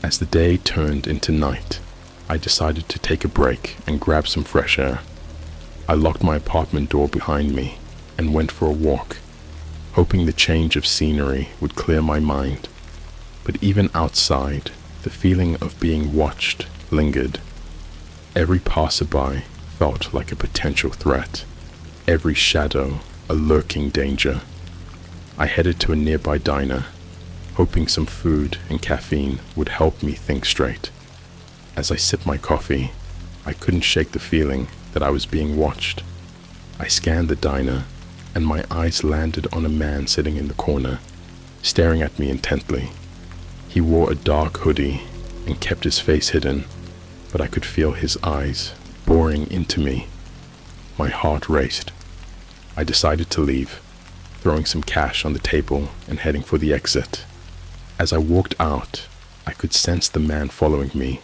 As the day turned into night, I decided to take a break and grab some fresh air. I locked my apartment door behind me and went for a walk, hoping the change of scenery would clear my mind. But even outside, the feeling of being watched lingered. Every passerby felt like a potential threat, every shadow a lurking danger. I headed to a nearby diner, hoping some food and caffeine would help me think straight. As I sipped my coffee, I couldn't shake the feeling that I was being watched. I scanned the diner, and my eyes landed on a man sitting in the corner, staring at me intently. He wore a dark hoodie and kept his face hidden, but I could feel his eyes boring into me. My heart raced. I decided to leave, throwing some cash on the table and heading for the exit. As I walked out, I could sense the man following me,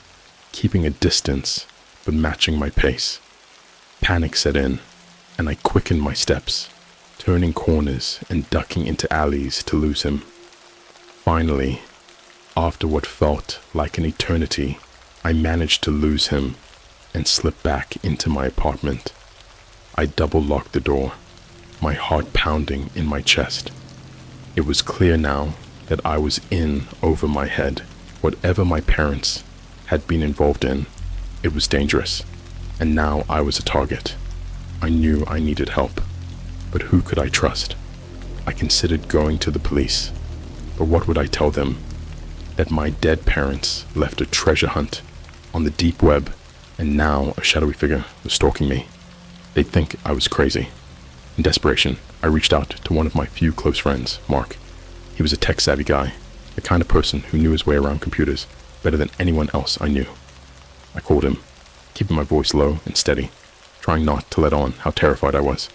keeping a distance but matching my pace. Panic set in, and I quickened my steps, turning corners and ducking into alleys to lose him. Finally, after what felt like an eternity, I managed to lose him and slip back into my apartment. I double-locked the door, my heart pounding in my chest. It was clear now that I was in over my head. Whatever my parents had been involved in, it was dangerous, and now I was a target. I knew I needed help, but who could I trust? I considered going to the police, but what would I tell them? That my dead parents left a treasure hunt on the deep web, and now a shadowy figure was stalking me. They'd think I was crazy. In desperation, I reached out to one of my few close friends, Mark. He was a tech-savvy guy, the kind of person who knew his way around computers better than anyone else I knew. I called him, keeping my voice low and steady, trying not to let on how terrified I was.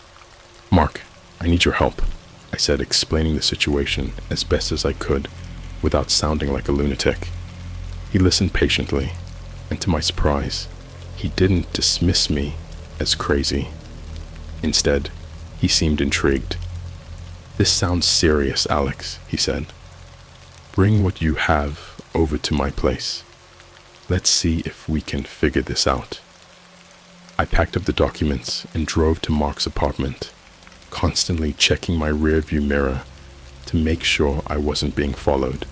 "Mark, I need your help," I said, explaining the situation as best as I could without sounding like a lunatic. He listened patiently, and to my surprise, he didn't dismiss me as crazy. Instead, he seemed intrigued. "This sounds serious, Alex," he said. "Bring what you have over to my place. Let's see if we can figure this out." I packed up the documents and drove to Mark's apartment, constantly checking my rearview mirror to make sure I wasn't being followed.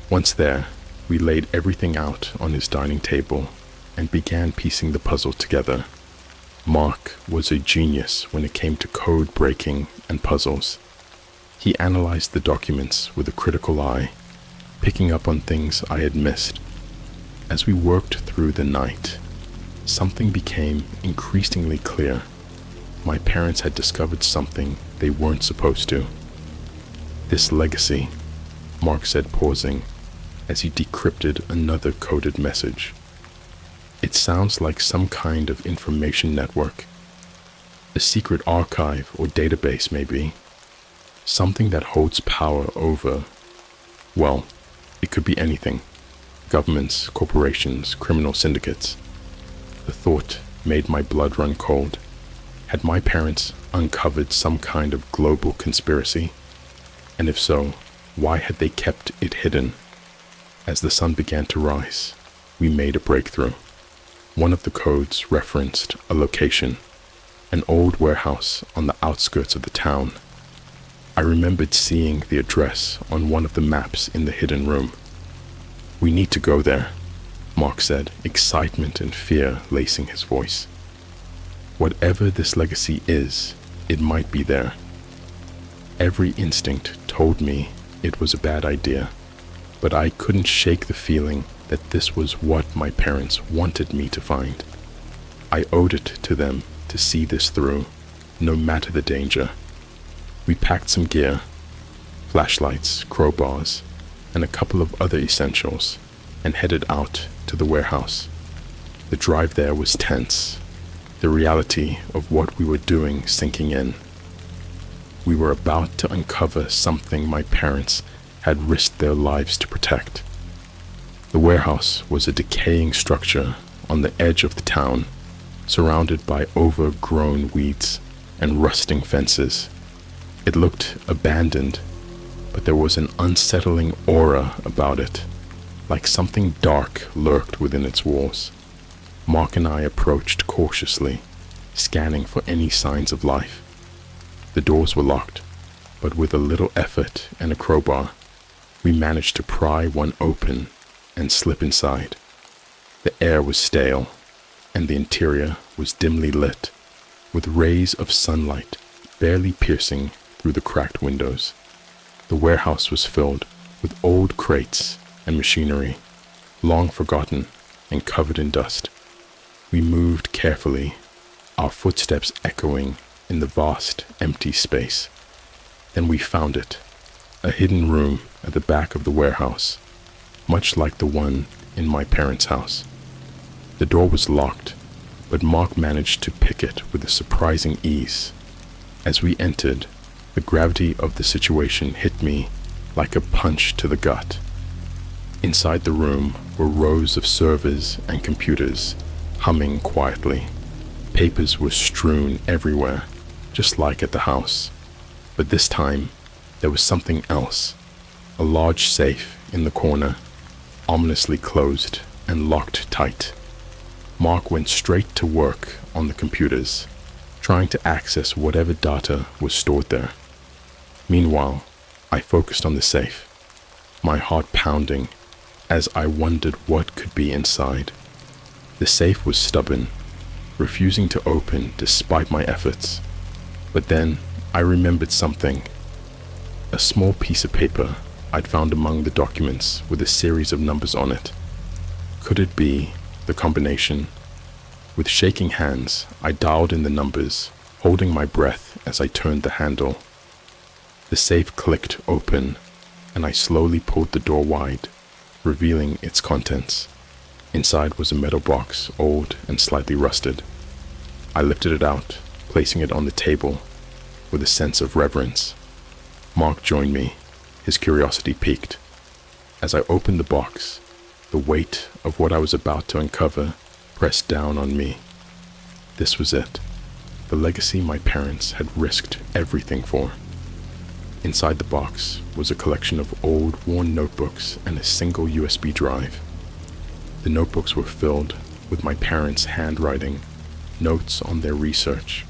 Once there, we laid everything out on his dining table and began piecing the puzzle together. Mark was a genius when it came to code breaking and puzzles. He analyzed the documents with a critical eye, picking up on things I had missed. As we worked through the night, something became increasingly clear. My parents had discovered something they weren't supposed to. "This legacy," Mark said, pausing as he decrypted another coded message. "It sounds like some kind of information network. A secret archive or database, maybe. Something that holds power over, well, it could be anything. Governments, corporations, criminal syndicates." The thought made my blood run cold. Had my parents uncovered some kind of global conspiracy? And if so, why had they kept it hidden? As the sun began to rise, we made a breakthrough. One of the codes referenced a location, an old warehouse on the outskirts of the town. I remembered seeing the address on one of the maps in the hidden room. "We need to go there," Mark said, excitement and fear lacing his voice. Whatever this legacy is, it might be there. Every instinct told me it was a bad idea, but I couldn't shake the feeling that this was what my parents wanted me to find. I owed it to them to see this through, no matter the danger. We packed some gear, flashlights, crowbars, and a couple of other essentials, and headed out to the warehouse. The drive there was tense, the reality of what we were doing sinking in. We were about to uncover something my parents had risked their lives to protect. The warehouse was a decaying structure on the edge of the town, surrounded by overgrown weeds and rusting fences. It looked abandoned, but there was an unsettling aura about it, like something dark lurked within its walls. Mark and I approached cautiously, scanning for any signs of life. The doors were locked, but with a little effort and a crowbar, we managed to pry one open and slip inside. The air was stale, and the interior was dimly lit, with rays of sunlight barely piercing through the cracked windows. The warehouse was filled with old crates and machinery, long forgotten and covered in dust. We moved carefully, our footsteps echoing in the vast, empty space. Then we found it, a hidden room at the back of the warehouse, much like the one in my parents' house. The door was locked, but Mark managed to pick it with a surprising ease. As we entered, the gravity of the situation hit me like a punch to the gut. Inside the room were rows of servers and computers, humming quietly. Papers were strewn everywhere, just like at the house. But this time, there was something else. A large safe in the corner, ominously closed and locked tight. Mark went straight to work on the computers, trying to access whatever data was stored there. Meanwhile, I focused on the safe, my heart pounding as I wondered what could be inside. The safe was stubborn, refusing to open despite my efforts. But then I remembered something. A small piece of paper I'd found among the documents with a series of numbers on it. Could it be the combination? With shaking hands, I dialed in the numbers, holding my breath as I turned the handle. The safe clicked open, and I slowly pulled the door wide, revealing its contents. Inside was a metal box, old and slightly rusted. I lifted it out, placing it on the table with a sense of reverence. Mark joined me, his curiosity piqued. As I opened the box, the weight of what I was about to uncover pressed down on me. This was it, the legacy my parents had risked everything for. Inside the box was a collection of old, worn notebooks and a single USB drive. The notebooks were filled with my parents' handwriting, notes on their research,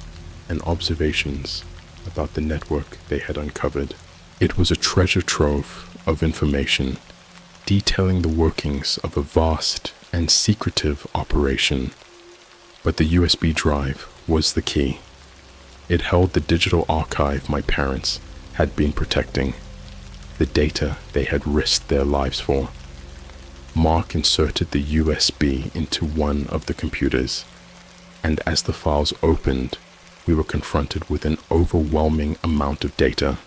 and observations about the network they had uncovered. It was a treasure trove of information detailing the workings of a vast and secretive operation. But the USB drive was the key. It held the digital archive my parents had been protecting, the data they had risked their lives for. Mark inserted the USB into one of the computers, and as the files opened, we were confronted with an overwhelming amount of data,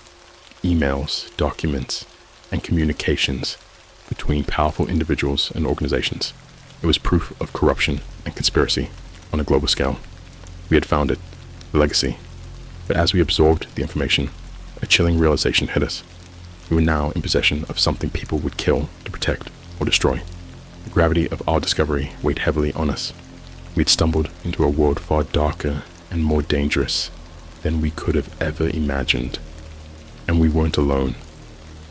emails, documents, and communications between powerful individuals and organizations. It was proof of corruption and conspiracy on a global scale. We had found it, the legacy. But as we absorbed the information, a chilling realization hit us. We were now in possession of something people would kill to protect or destroy. The gravity of our discovery weighed heavily on us. We had stumbled into a world far darker and more dangerous than we could have ever imagined. And we weren't alone.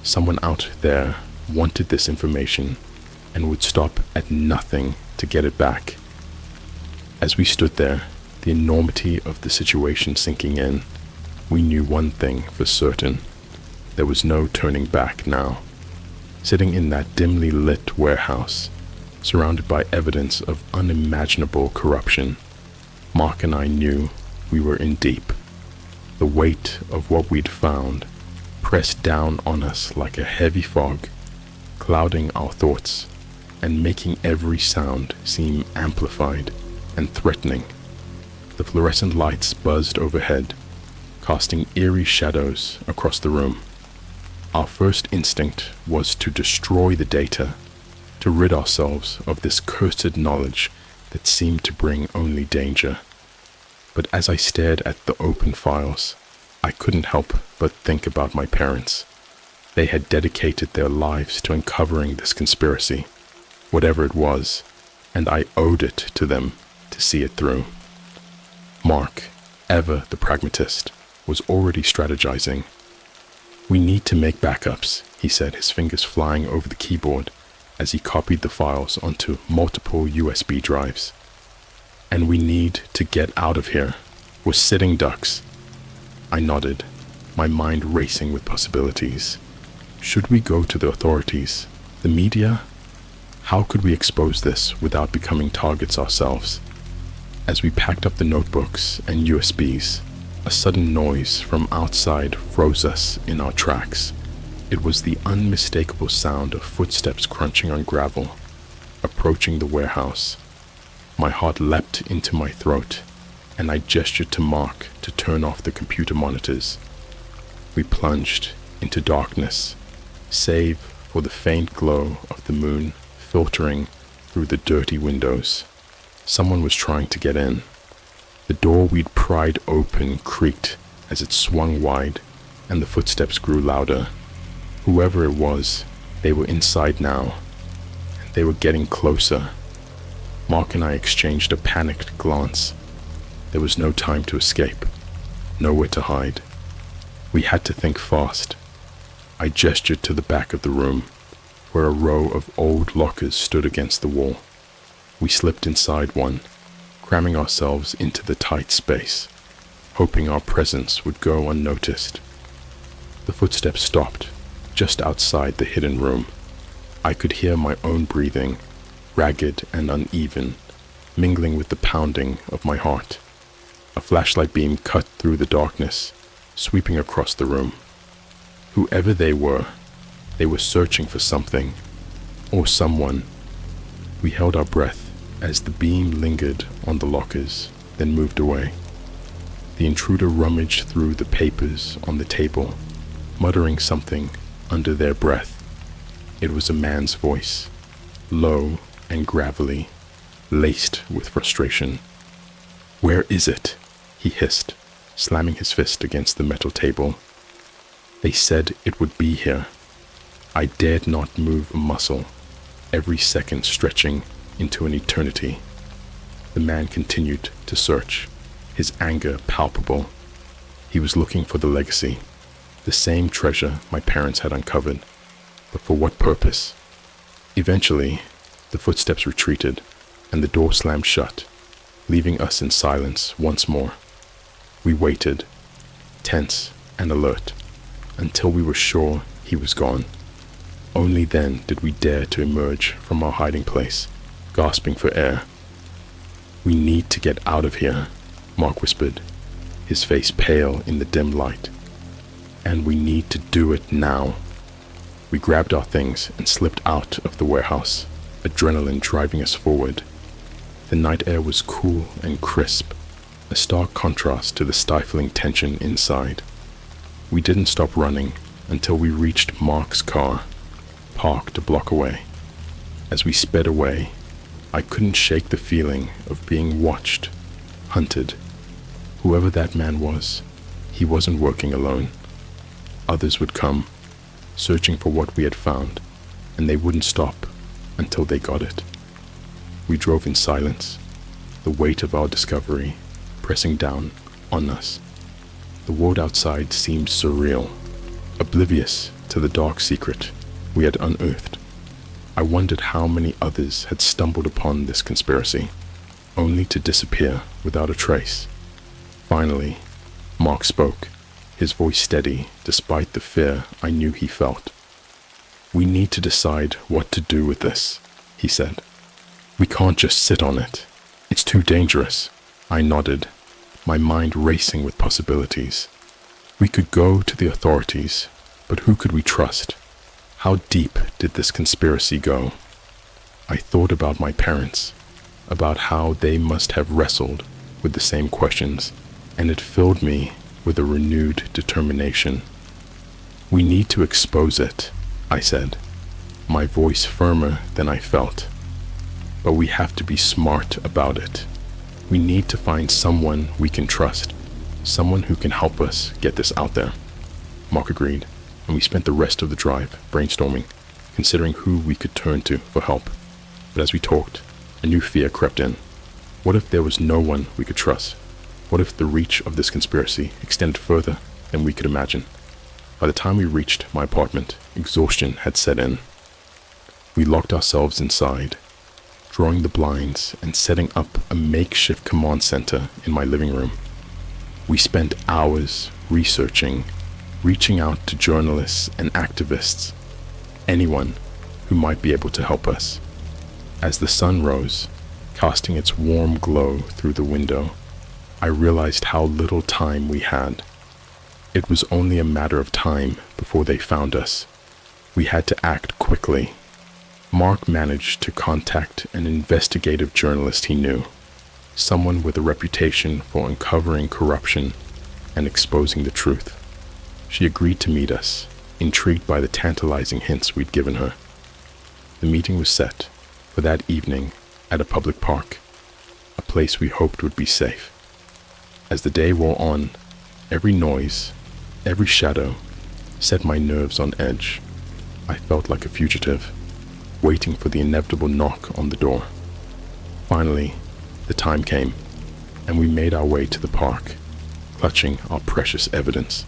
Someone out there wanted this information and would stop at nothing to get it back. As we stood there, the enormity of the situation sinking in, we knew one thing for certain. There was no turning back now. Sitting in that dimly lit warehouse, surrounded by evidence of unimaginable corruption, Mark and I knew we were in deep. The weight of what we'd found pressed down on us like a heavy fog, clouding our thoughts and making every sound seem amplified and threatening. The fluorescent lights buzzed overhead, casting eerie shadows across the room. Our first instinct was to destroy the data, to rid ourselves of this cursed knowledge that seemed to bring only danger. But as I stared at the open files, I couldn't help but think about my parents. They had dedicated their lives to uncovering this conspiracy, whatever it was, and I owed it to them to see it through. Mark, ever the pragmatist, was already strategizing. "We need to make backups," he said, his fingers flying over the keyboard as he copied the files onto multiple USB drives. "And we need to get out of here. We're sitting ducks." I nodded, my mind racing with possibilities. Should we go to the authorities? The media? How could we expose this without becoming targets ourselves? As we packed up the notebooks and USBs, a sudden noise from outside froze us in our tracks. It was the unmistakable sound of footsteps crunching on gravel, approaching the warehouse. My heart leapt into my throat, and I gestured to Mark to turn off the computer monitors. We plunged into darkness, save for the faint glow of the moon filtering through the dirty windows. Someone was trying to get in. The door we'd pried open creaked as it swung wide, and the footsteps grew louder. Whoever it was, they were inside now, and they were getting closer. Mark and I exchanged a panicked glance. There was no time to escape, nowhere to hide. We had to think fast. I gestured to the back of the room, where a row of old lockers stood against the wall. We slipped inside one, cramming ourselves into the tight space. hoping our presence would go unnoticed. The footsteps stopped just outside the hidden room. I could hear my own breathing, ragged and uneven, mingling with the pounding of my heart. A flashlight beam cut through the darkness, sweeping across the room. Whoever they were searching for something, or someone. We held our breath as the beam lingered on the lockers, then moved away. The intruder rummaged through the papers on the table, muttering something under their breath. It was a man's voice, low and gravelly, laced with frustration. "Where is it?" he hissed, slamming his fist against the metal table. "They said it would be here." I dared not move a muscle, every second stretching into an eternity. The man continued to search, his anger palpable. He was looking for the legacy, the same treasure my parents had uncovered. But for what purpose? Eventually, the footsteps retreated, and the door slammed shut, leaving us in silence once more. We waited, tense and alert, until we were sure he was gone. Only then did we dare to emerge from our hiding place, gasping for air. "We need to get out of here," Mark whispered, his face pale in the dim light. "And we need to do it now." We grabbed our things and slipped out of the warehouse, adrenaline driving us forward. The night air was cool and crisp, a stark contrast to the stifling tension inside. We didn't stop running until we reached Mark's car, parked a block away. As we sped away, I couldn't shake the feeling of being watched, hunted. Whoever that man was, he wasn't working alone. Others would come, searching for what we had found, and they wouldn't stop until they got it. We drove in silence, the weight of our discovery pressing down on us. The world outside seemed surreal, oblivious to the dark secret we had unearthed. I wondered how many others had stumbled upon this conspiracy, only to disappear without a trace. Finally, Mark spoke, his voice steady despite the fear I knew he felt. "We need to decide what to do with this," he said. "We can't just sit on it. It's too dangerous." I nodded, my mind racing with possibilities. We could go to the authorities, but who could we trust? How deep did this conspiracy go? I thought about my parents, about how they must have wrestled with the same questions, and it filled me with a renewed determination. "We need to expose it," I said, my voice firmer than I felt. "But we have to be smart about it. We need to find someone we can trust, someone who can help us get this out there." Mark agreed, and we spent the rest of the drive brainstorming, considering who we could turn to for help. But as we talked, a new fear crept in. What if there was no one we could trust? What if the reach of this conspiracy extended further than we could imagine? By the time we reached my apartment, exhaustion had set in. We locked ourselves inside, drawing the blinds and setting up a makeshift command center in my living room. We spent hours researching, reaching out to journalists and activists, anyone who might be able to help us. As the sun rose, casting its warm glow through the window, I realized how little time we had. It was only a matter of time before they found us. We had to act quickly. Mark managed to contact an investigative journalist he knew, someone with a reputation for uncovering corruption and exposing the truth. She agreed to meet us, intrigued by the tantalizing hints we'd given her. The meeting was set for that evening at a public park, a place we hoped would be safe. As the day wore on, every noise, every shadow set my nerves on edge. I felt like a fugitive, waiting for the inevitable knock on the door. Finally, the time came, and we made our way to the park, clutching our precious evidence.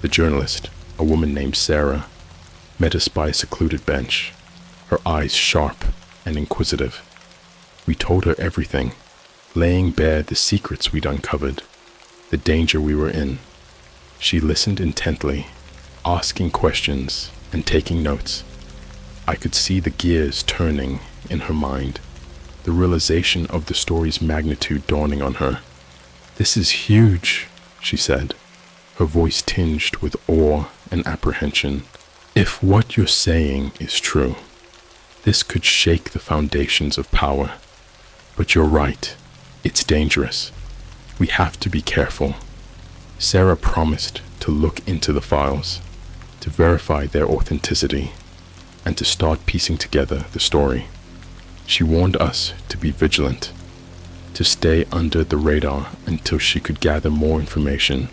The journalist, a woman named Sarah, met us by a secluded bench, her eyes sharp and inquisitive. We told her everything, laying bare the secrets we'd uncovered, the danger we were in. She listened intently, asking questions and taking notes. I could see the gears turning in her mind, the realization of the story's magnitude dawning on her. "This is huge," she said, her voice tinged with awe and apprehension. "If what you're saying is true, this could shake the foundations of power. But you're right, it's dangerous. We have to be careful." Sarah promised to look into the files, to verify their authenticity, and to start piecing together the story. She warned us to be vigilant, to stay under the radar until she could gather more information.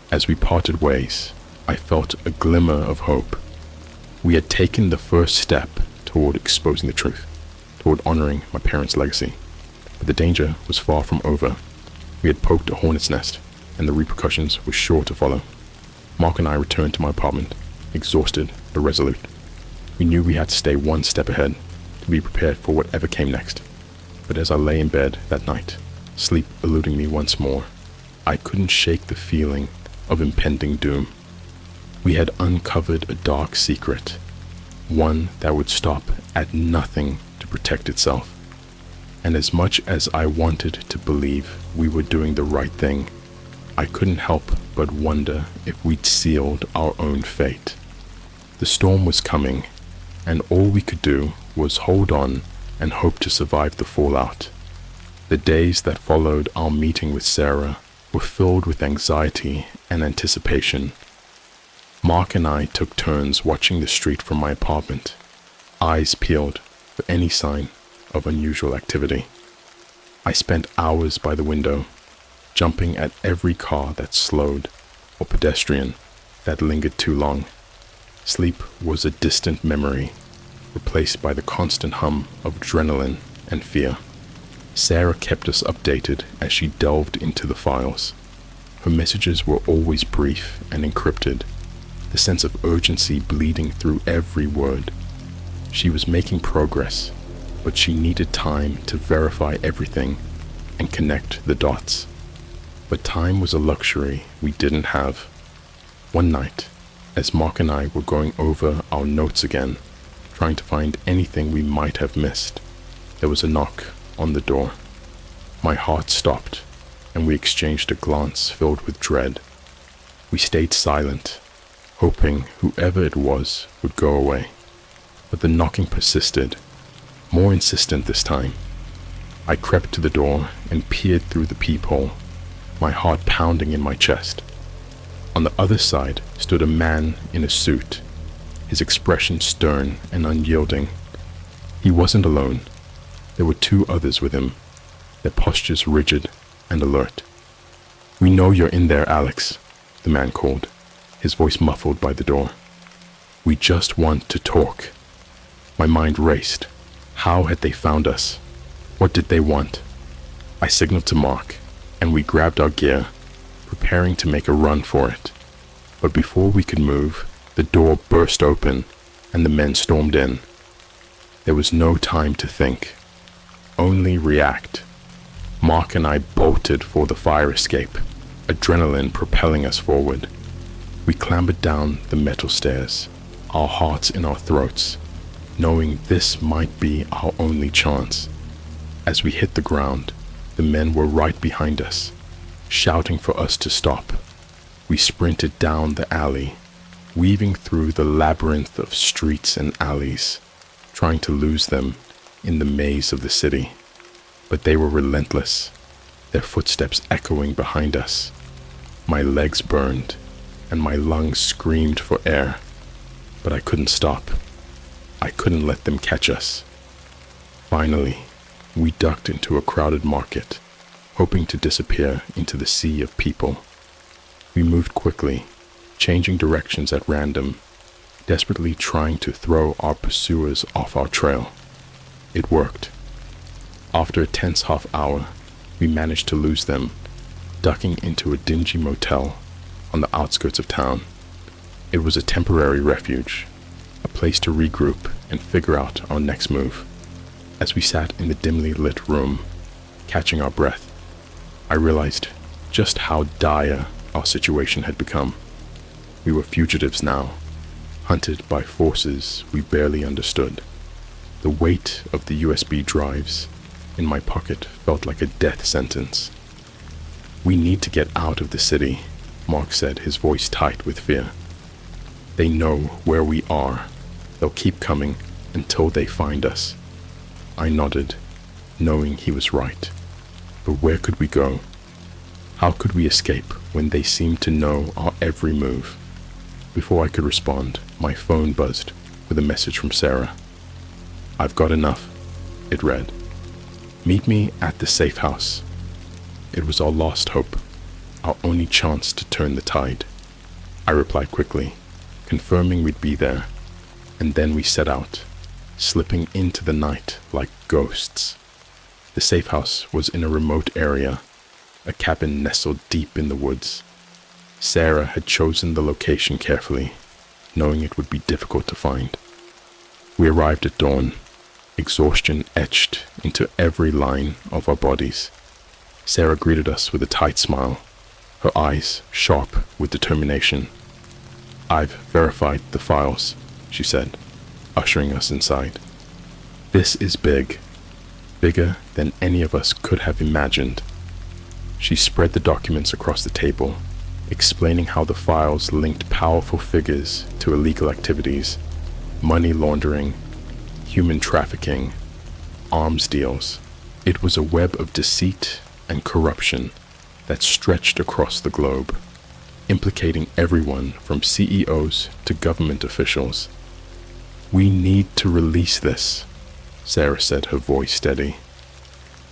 As we parted ways, I felt a glimmer of hope. We had taken the first step toward exposing the truth, toward honoring my parents' legacy. But the danger was far from over. We had poked a hornet's nest, and the repercussions were sure to follow. Mark and I returned to my apartment, exhausted but resolute. We knew we had to stay one step ahead, to be prepared for whatever came next. But as I lay in bed that night, sleep eluding me once more, I couldn't shake the feeling of impending doom. We had uncovered a dark secret, one that would stop at nothing to protect itself. And as much as I wanted to believe we were doing the right thing, I couldn't help but wonder if we'd sealed our own fate. The storm was coming, and all we could do was hold on and hope to survive the fallout. The days that followed our meeting with Sarah were filled with anxiety and anticipation. Mark and I took turns watching the street from my apartment, eyes peeled for any sign of unusual activity. I spent hours by the window, jumping at every car that slowed or pedestrian that lingered too long. Sleep was a distant memory, replaced by the constant hum of adrenaline and fear. Sarah kept us updated as she delved into the files. Her messages were always brief and encrypted, the sense of urgency bleeding through every word. She was making progress, but she needed time to verify everything and connect the dots. But time was a luxury we didn't have. One night, as Mark and I were going over our notes again, trying to find anything we might have missed, there was a knock on the door. My heart stopped, and we exchanged a glance filled with dread. We stayed silent, hoping whoever it was would go away. But the knocking persisted, more insistent this time. I crept to the door and peered through the peephole, my heart pounding in my chest. On the other side stood a man in a suit, his expression stern and unyielding. He wasn't alone. There were two others with him, their postures rigid and alert. "We know you're in there, Alex," the man called, his voice muffled by the door. "We just want to talk." My mind raced. How had they found us? What did they want? I signaled to Mark, and we grabbed our gear, preparing to make a run for it. But before we could move, the door burst open, and the men stormed in. There was no time to think, only react. Mark and I bolted for the fire escape, adrenaline propelling us forward. We clambered down the metal stairs, our hearts in our throats, knowing this might be our only chance. As we hit the ground, the men were right behind us, shouting for us to stop. We sprinted down the alley, weaving through the labyrinth of streets and alleys, trying to lose them in the maze of the city. But they were relentless, their footsteps echoing behind us. My legs burned, and my lungs screamed for air, but I couldn't stop. I couldn't let them catch us. Finally, we ducked into a crowded market, hoping to disappear into the sea of people. We moved quickly, changing directions at random, desperately trying to throw our pursuers off our trail. It worked. After a tense half hour, we managed to lose them, ducking into a dingy motel on the outskirts of town. It was a temporary refuge, a place to regroup and figure out our next move. As we sat in the dimly lit room, catching our breath, I realized just how dire our situation had become. We were fugitives now, hunted by forces we barely understood. The weight of the USB drives in my pocket felt like a death sentence. "We need to get out of the city," Mark said, his voice tight with fear. "They know where we are. They'll keep coming until they find us." I nodded, knowing he was right. But where could we go? How could we escape when they seemed to know our every move? Before I could respond, my phone buzzed with a message from Sarah. "I've got enough," it read. "Meet me at the safe house." It was our last hope, our only chance to turn the tide. I replied quickly, confirming we'd be there, and then we set out, slipping into the night like ghosts. The safe house was in a remote area, a cabin nestled deep in the woods. Sarah had chosen the location carefully, knowing it would be difficult to find. We arrived at dawn, exhaustion etched into every line of our bodies. Sarah greeted us with a tight smile, her eyes sharp with determination. "I've verified the files," she said, ushering us inside. "This is big, bigger than any of us could have imagined." She spread the documents across the table, explaining how the files linked powerful figures to illegal activities, money laundering, human trafficking, arms deals. It was a web of deceit and corruption that stretched across the globe, implicating everyone from CEOs to government officials. "We need to release this," Sarah said, her voice steady.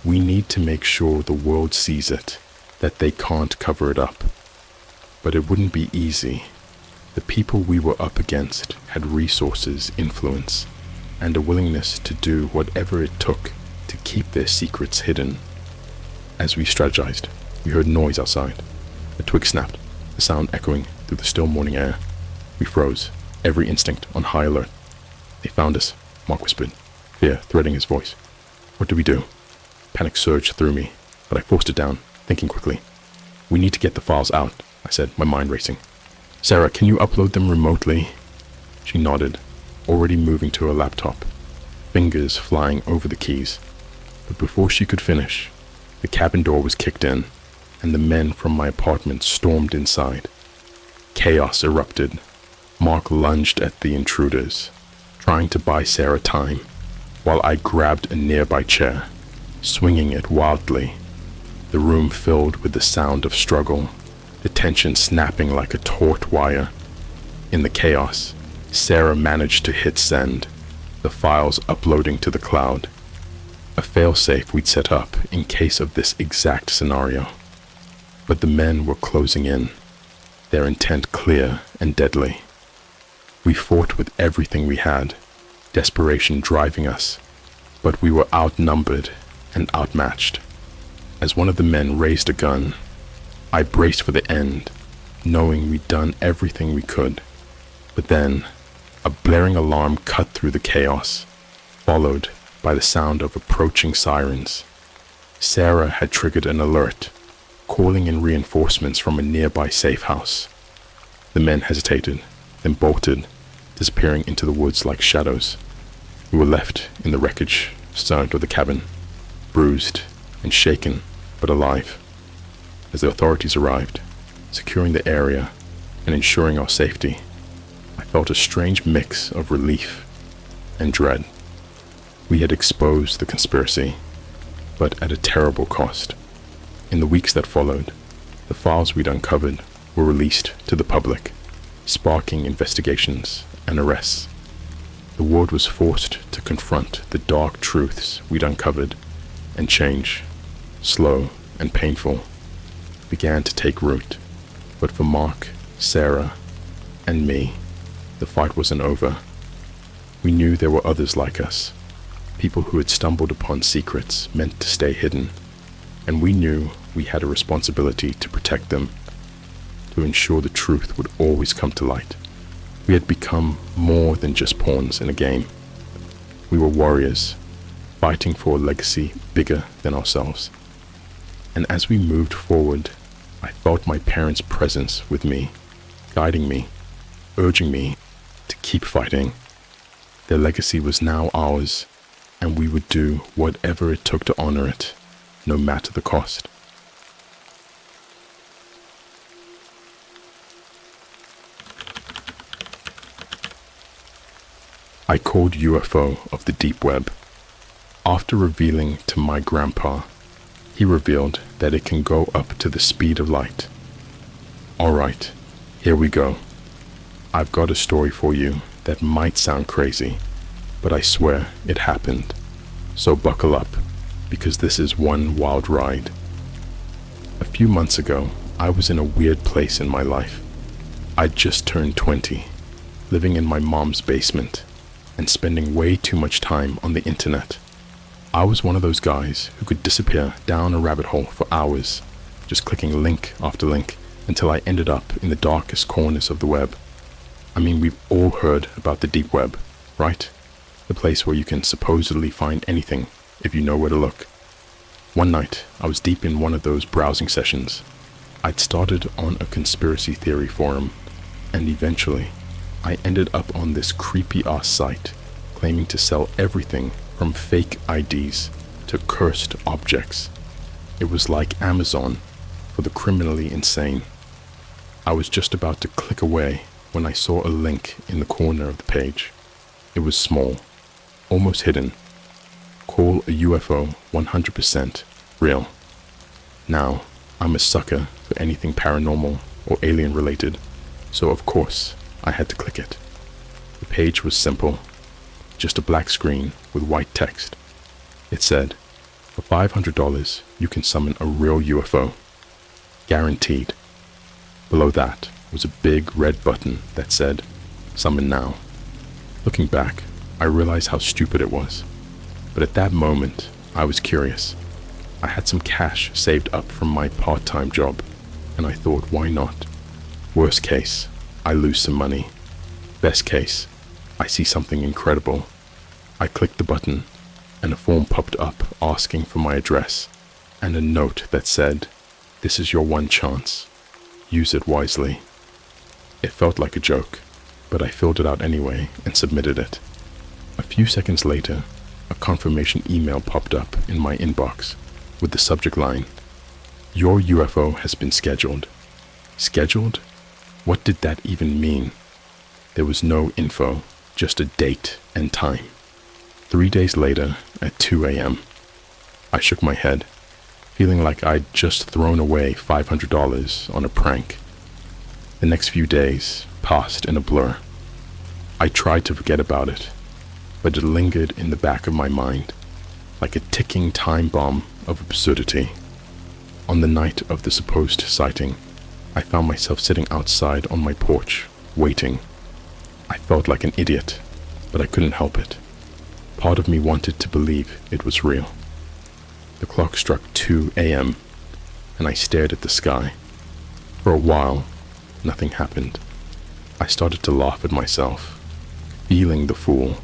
"We need to make sure the world sees it, that they can't cover it up." But it wouldn't be easy. The people we were up against had resources, influence, and a willingness to do whatever it took to keep their secrets hidden. As we strategized, we heard noise outside. A twig snapped, the sound echoing through the still morning air. We froze, every instinct on high alert. "They found us," Mark whispered, fear threading his voice. "What do we do?" Panic surged through me, but I forced it down, thinking quickly. "We need to get the files out," I said, my mind racing. "Sarah, can you upload them remotely?" She nodded, already moving to her laptop, fingers flying over the keys. But before she could finish, the cabin door was kicked in, and the men from my apartment stormed inside. Chaos erupted. Mark lunged at the intruders, trying to buy Sarah time, while I grabbed a nearby chair, swinging it wildly. The room filled with the sound of struggle, the tension snapping like a taut wire. In the chaos, Sarah managed to hit send, the files uploading to the cloud. A failsafe we'd set up in case of this exact scenario. But the men were closing in, their intent clear and deadly. We fought with everything we had, desperation driving us, but we were outnumbered and outmatched. As one of the men raised a gun, I braced for the end, knowing we'd done everything we could. But then, a blaring alarm cut through the chaos, followed by the sound of approaching sirens. Sarah had triggered an alert, calling in reinforcements from a nearby safe house. The men hesitated, then bolted, disappearing into the woods like shadows. We were left in the wreckage side of the cabin, bruised and shaken, but alive. As the authorities arrived, securing the area and ensuring our safety, I felt a strange mix of relief and dread. We had exposed the conspiracy, but at a terrible cost. In the weeks that followed, the files we'd uncovered were released to the public, sparking investigations and arrests. The world was forced to confront the dark truths we'd uncovered, and change, slow and painful, began to take root. But for Mark, Sarah, and me, the fight wasn't over. We knew there were others like us, people who had stumbled upon secrets meant to stay hidden, and we knew we had a responsibility to protect them, to ensure the truth would always come to light. We had become more than just pawns in a game. We were warriors, fighting for a legacy bigger than ourselves. And as we moved forward, I felt my parents' presence with me, guiding me, urging me to keep fighting. Their legacy was now ours, and we would do whatever it took to honor it, no matter the cost. I called UFO of the deep web. After revealing to my grandpa, he revealed that it can go up to the speed of light. Alright, here we go. I've got a story for you that might sound crazy, but I swear it happened. So buckle up, because this is one wild ride. A few months ago, I was in a weird place in my life. I'd just turned 20, living in my mom's basement, and spending way too much time on the internet. I was one of those guys who could disappear down a rabbit hole for hours, just clicking link after link until I ended up in the darkest corners of the web. I mean, we've all heard about the deep web, right? The place where you can supposedly find anything if you know where to look. One night, I was deep in one of those browsing sessions. I'd started on a conspiracy theory forum, and eventually, I ended up on this creepy-ass site claiming to sell everything from fake IDs to cursed objects. It was like Amazon for the criminally insane. I was just about to click away when I saw a link in the corner of the page. It was small, almost hidden. Call a UFO 100% real. Now, I'm a sucker for anything paranormal or alien related, so of course, I had to click it. The page was simple, just a black screen with white text. It said, for $500, you can summon a real UFO. Guaranteed. Below that was a big red button that said, summon now. Looking back, I realized how stupid it was. But at that moment, I was curious. I had some cash saved up from my part-time job, and I thought, why not? Worst case, I lose some money. Best case, I see something incredible. I clicked the button, and a form popped up asking for my address, and a note that said, this is your one chance. Use it wisely. It felt like a joke, but I filled it out anyway and submitted it. A few seconds later, a confirmation email popped up in my inbox with the subject line, your UFO has been scheduled. Scheduled? What did that even mean? There was no info, just a date and time. 3 days later, at 2 a.m., I shook my head, feeling like I'd just thrown away $500 on a prank. The next few days passed in a blur. I tried to forget about it, but it lingered in the back of my mind, like a ticking time bomb of absurdity. On the night of the supposed sighting, I found myself sitting outside on my porch, waiting. I felt like an idiot, but I couldn't help it. Part of me wanted to believe it was real. The clock struck 2 a.m., and I stared at the sky. For a while, nothing happened. I started to laugh at myself, feeling the fool,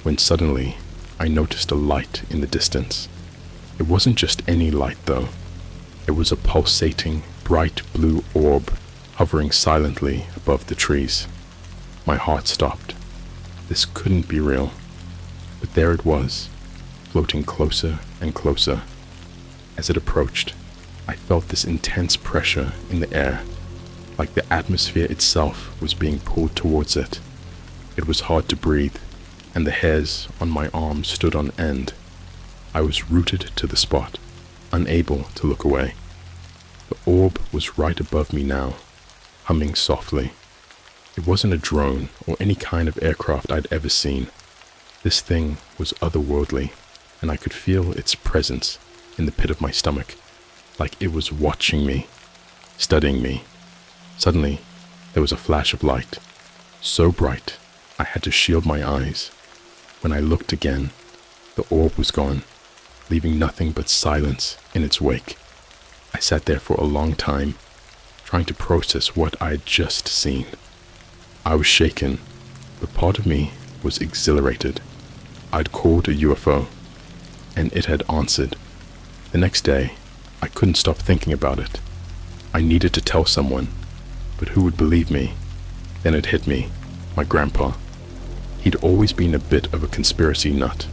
when suddenly I noticed a light in the distance. It wasn't just any light, though. It was a pulsating, bright blue orb hovering silently above the trees. My heart stopped. This couldn't be real. But there it was, floating closer and closer. As it approached, I felt this intense pressure in the air, like the atmosphere itself was being pulled towards it. It was hard to breathe, and the hairs on my arms stood on end. I was rooted to the spot, unable to look away. The orb was right above me now, humming softly. It wasn't a drone or any kind of aircraft I'd ever seen. This thing was otherworldly, and I could feel its presence in the pit of my stomach, like it was watching me, studying me. Suddenly, there was a flash of light, so bright I had to shield my eyes. When I looked again, the orb was gone, leaving nothing but silence in its wake. I sat there for a long time, trying to process what I had just seen. I was shaken, but part of me was exhilarated. I'd called a UFO, and it had answered. The next day, I couldn't stop thinking about it. I needed to tell someone, but who would believe me? Then it hit me, my grandpa. He'd always been a bit of a conspiracy nut,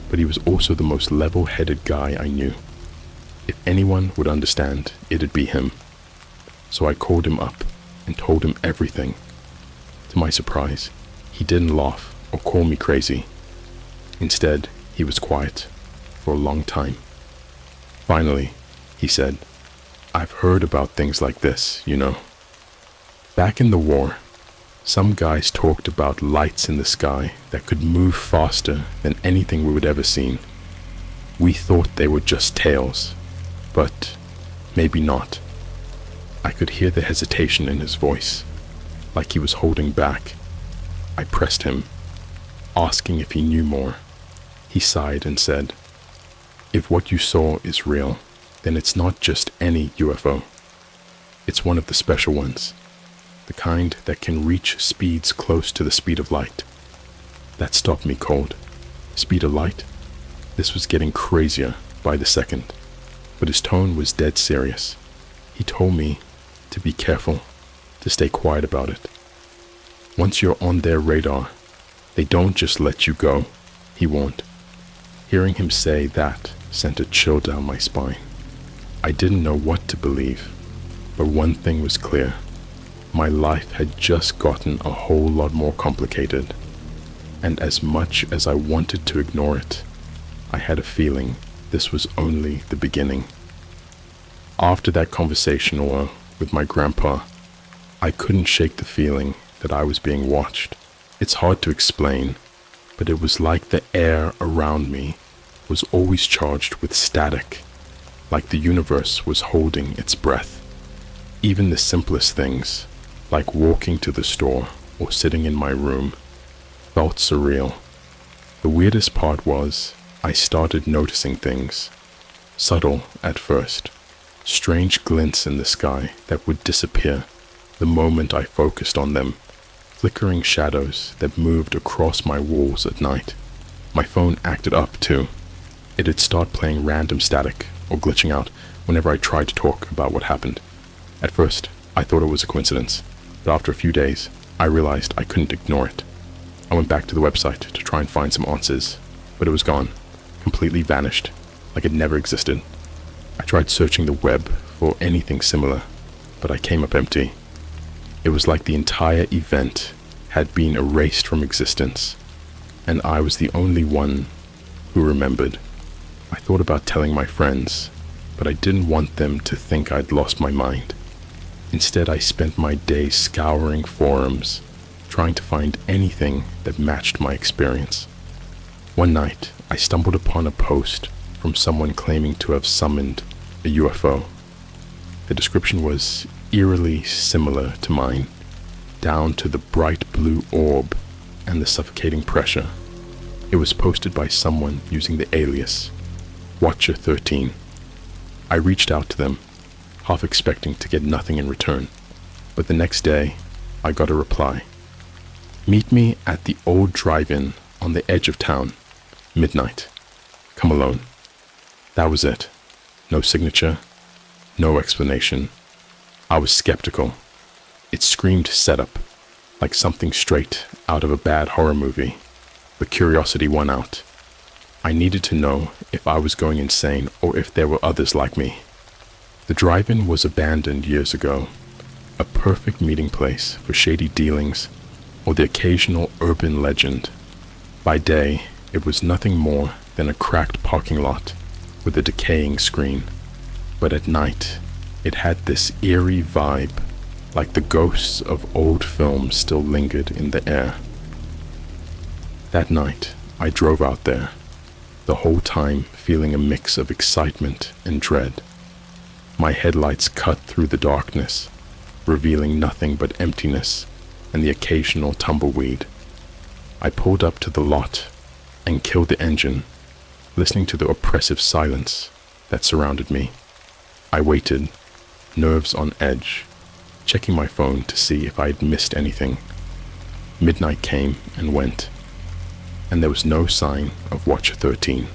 but he was also the most level-headed guy I knew. If anyone would understand, it'd be him. So I called him up and told him everything. To my surprise, he didn't laugh or call me crazy. Instead, he was quiet for a long time. Finally, he said, "I've heard about things like this, you know. Back in the war, some guys talked about lights in the sky that could move faster than anything we would ever seen. We thought they were just tales, but maybe not." I could hear the hesitation in his voice, like he was holding back. I pressed him, asking if he knew more. He sighed and said, "If what you saw is real, then it's not just any UFO. It's one of the special ones, the kind that can reach speeds close to the speed of light." That stopped me cold. Speed of light? This was getting crazier by the second, but his tone was dead serious. He told me to be careful, to stay quiet about it. Once you're on their radar, they don't just let you go, he warned. Hearing him say that sent a chill down my spine. I didn't know what to believe, but one thing was clear. My life had just gotten a whole lot more complicated, and as much as I wanted to ignore it, I had a feeling this was only the beginning. After that conversation with my grandpa, I couldn't shake the feeling that I was being watched. It's hard to explain, but it was like the air around me was always charged with static, like the universe was holding its breath. Even the simplest things, like walking to the store or sitting in my room, felt surreal. The weirdest part was I started noticing things, subtle at first, strange glints in the sky that would disappear the moment I focused on them, flickering shadows that moved across my walls at night. My phone acted up too. It'd start playing random static or glitching out whenever I tried to talk about what happened. At first, I thought it was a coincidence, but after a few days, I realized I couldn't ignore it. I went back to the website to try and find some answers, but it was gone, completely vanished, like it never existed. I tried searching the web for anything similar, but I came up empty. It was like the entire event had been erased from existence, and I was the only one who remembered. I thought about telling my friends, but I didn't want them to think I'd lost my mind. Instead, I spent my days scouring forums, trying to find anything that matched my experience. One night, I stumbled upon a post from someone claiming to have summoned a UFO. The description was eerily similar to mine, down to the bright blue orb and the suffocating pressure. It was posted by someone using the alias Watcher13. I reached out to them, half expecting to get nothing in return, but the next day I got a reply. "Meet me at the old drive-in on the edge of town, midnight. Come alone." That was it. No signature, no explanation. I was skeptical. It screamed setup, like something straight out of a bad horror movie, but curiosity won out. I needed to know if I was going insane or if there were others like me. The drive-in was abandoned years ago, a perfect meeting place for shady dealings or the occasional urban legend. By day, it was nothing more than a cracked parking lot with a decaying screen, but at night, it had this eerie vibe, like the ghosts of old films still lingered in the air. That night, I drove out there, the whole time feeling a mix of excitement and dread. My headlights cut through the darkness, revealing nothing but emptiness and the occasional tumbleweed. I pulled up to the lot and killed the engine, listening to the oppressive silence that surrounded me. I waited, nerves on edge, checking my phone to see if I had missed anything. Midnight came and went, and there was no sign of Watcher 13.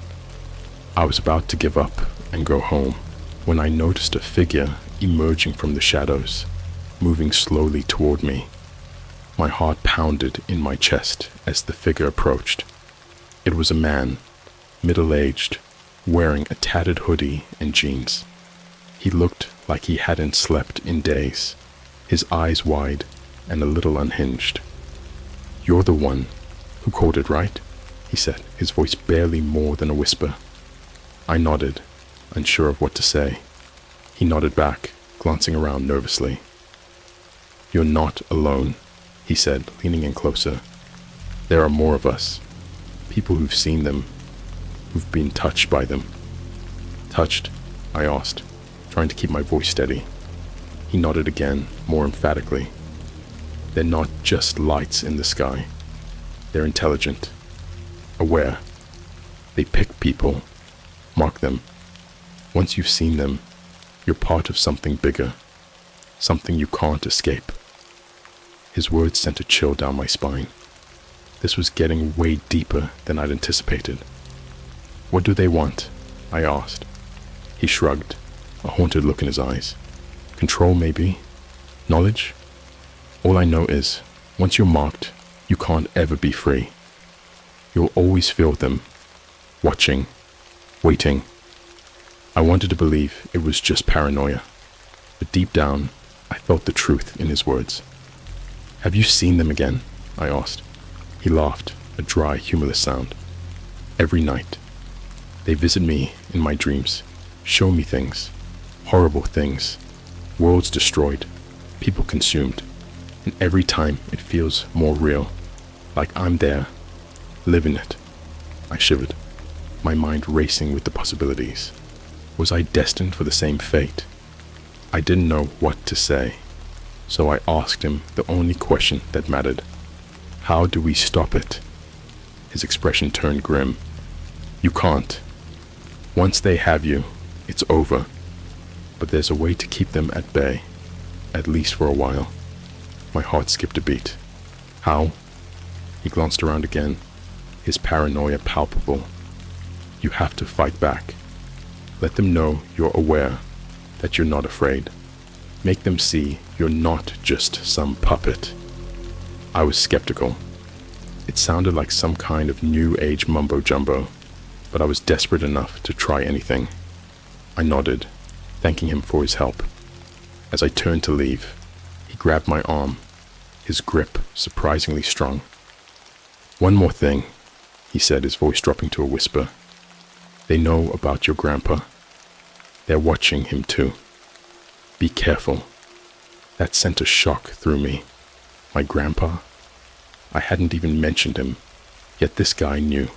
I was about to give up and go home when I noticed a figure emerging from the shadows, moving slowly toward me. My heart pounded in my chest as the figure approached. It was a man, middle-aged, wearing a tattered hoodie and jeans. He looked like he hadn't slept in days, his eyes wide and a little unhinged. "You're the one who called it, right?" he said, his voice barely more than a whisper. I nodded, unsure of what to say. He nodded back, glancing around nervously. "You're not alone," he said, leaning in closer. "There are more of us. People who've seen them, who've been touched by them." "Touched?" I asked, trying to keep my voice steady. He nodded again, more emphatically. "They're not just lights in the sky. They're intelligent, aware. They pick people, mark them. Once you've seen them, you're part of something bigger, something you can't escape." His words sent a chill down my spine. This was getting way deeper than I'd anticipated. "What do they want?" I asked. He shrugged, a haunted look in his eyes. "Control, maybe. Knowledge? All I know is, once you're marked, you can't ever be free. You'll always feel them, watching, waiting." I wanted to believe it was just paranoia, but deep down, I felt the truth in his words. "Have you seen them again?" I asked. He laughed, a dry, humorless sound. "Every night. They visit me in my dreams, show me things, horrible things, worlds destroyed, people consumed, and every time it feels more real, like I'm there, living it." I shivered, my mind racing with the possibilities. Was I destined for the same fate? I didn't know what to say, so I asked him the only question that mattered. "How do we stop it?" His expression turned grim. "You can't. Once they have you, it's over. But there's a way to keep them at bay, at least for a while." My heart skipped a beat. "How?" He glanced around again, his paranoia palpable. "You have to fight back. Let them know you're aware, that you're not afraid. Make them see you're not just some puppet." I was skeptical. It sounded like some kind of new age mumbo-jumbo, but I was desperate enough to try anything. I nodded, thanking him for his help. As I turned to leave, he grabbed my arm, his grip surprisingly strong. "One more thing," he said, his voice dropping to a whisper. "They know about your grandpa. They're watching him too. Be careful." That sent a shock through me. My grandpa? I hadn't even mentioned him, yet this guy knew.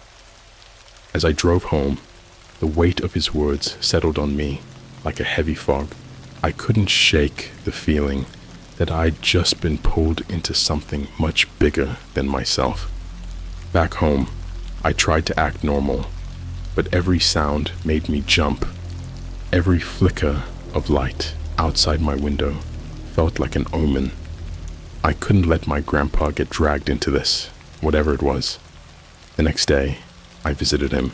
As I drove home, the weight of his words settled on me like a heavy fog. I couldn't shake the feeling that I'd just been pulled into something much bigger than myself. Back home, I tried to act normal, but every sound made me jump. Every flicker of light outside my window felt like an omen. I couldn't let my grandpa get dragged into this, whatever it was. The next day, I visited him.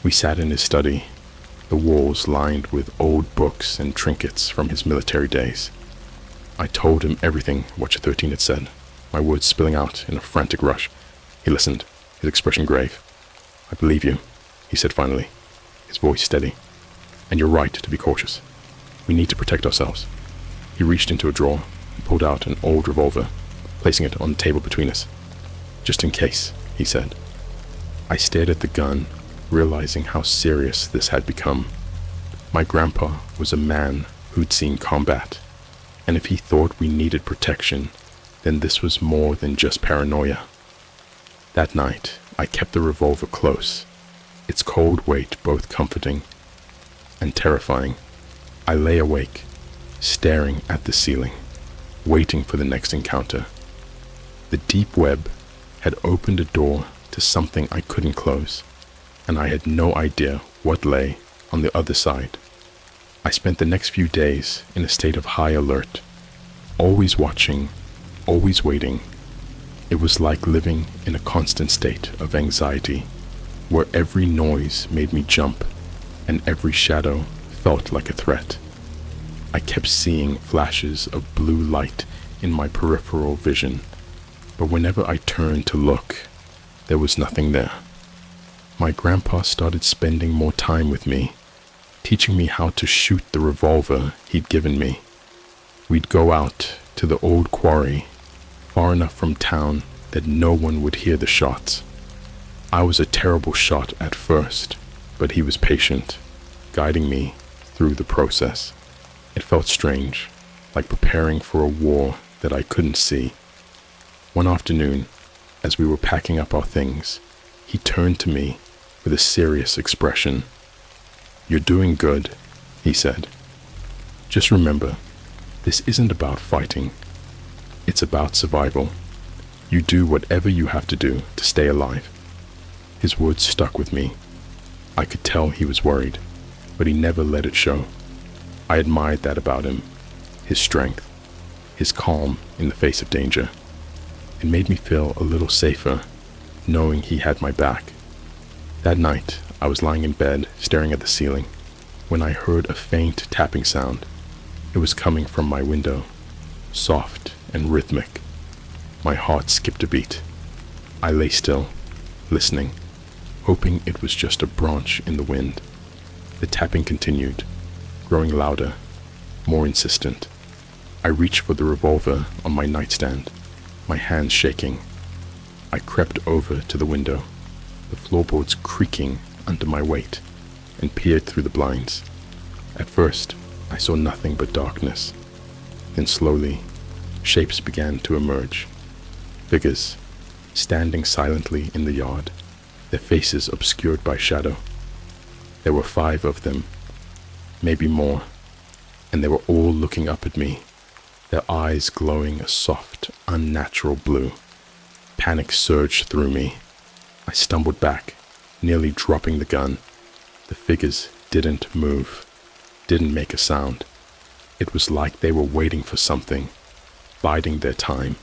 We sat in his study, the walls lined with old books and trinkets from his military days. I told him everything Watcher 13 had said, my words spilling out in a frantic rush. He listened, his expression grave. "I believe you," he said finally, his voice steady. "And you're right to be cautious. We need to protect ourselves." He reached into a drawer and pulled out an old revolver, placing it on the table between us. "Just in case," he said. I stared at the gun, realizing how serious this had become. My grandpa was a man who'd seen combat, and if he thought we needed protection, then this was more than just paranoia. That night, I kept the revolver close, its cold weight both comforting and terrifying. I lay awake, staring at the ceiling, waiting for the next encounter. The deep web had opened a door to something I couldn't close, and I had no idea what lay on the other side. I spent the next few days in a state of high alert, always watching, always waiting. It was like living in a constant state of anxiety, where every noise made me jump, and every shadow felt like a threat. I kept seeing flashes of blue light in my peripheral vision, but whenever I turned to look, there was nothing there. My grandpa started spending more time with me, teaching me how to shoot the revolver he'd given me. We'd go out to the old quarry, far enough from town that no one would hear the shots. I was a terrible shot at first, but he was patient, guiding me through the process. It felt strange, like preparing for a war that I couldn't see. One afternoon, as we were packing up our things, he turned to me with a serious expression. "You're doing good," he said. "Just remember, this isn't about fighting. It's about survival. You do whatever you have to do to stay alive." His words stuck with me. I could tell he was worried, but he never let it show. I admired that about him, his strength, his calm in the face of danger. It made me feel a little safer, knowing he had my back. That night, I was lying in bed, staring at the ceiling, when I heard a faint tapping sound. It was coming from my window, soft and rhythmic. My heart skipped a beat. I lay still, listening, hoping it was just a branch in the wind. The tapping continued, growing louder, more insistent. I reached for the revolver on my nightstand, my hands shaking. I crept over to the window, the floorboards creaking under my weight, and peered through the blinds. At first, I saw nothing but darkness. Then slowly, shapes began to emerge. Figures, standing silently in the yard, their faces obscured by shadow. There were 5 of them, maybe more, and they were all looking up at me, their eyes glowing a soft, unnatural blue. Panic surged through me. I stumbled back, nearly dropping the gun. The figures didn't move, didn't make a sound. It was like they were waiting for something, biding their time.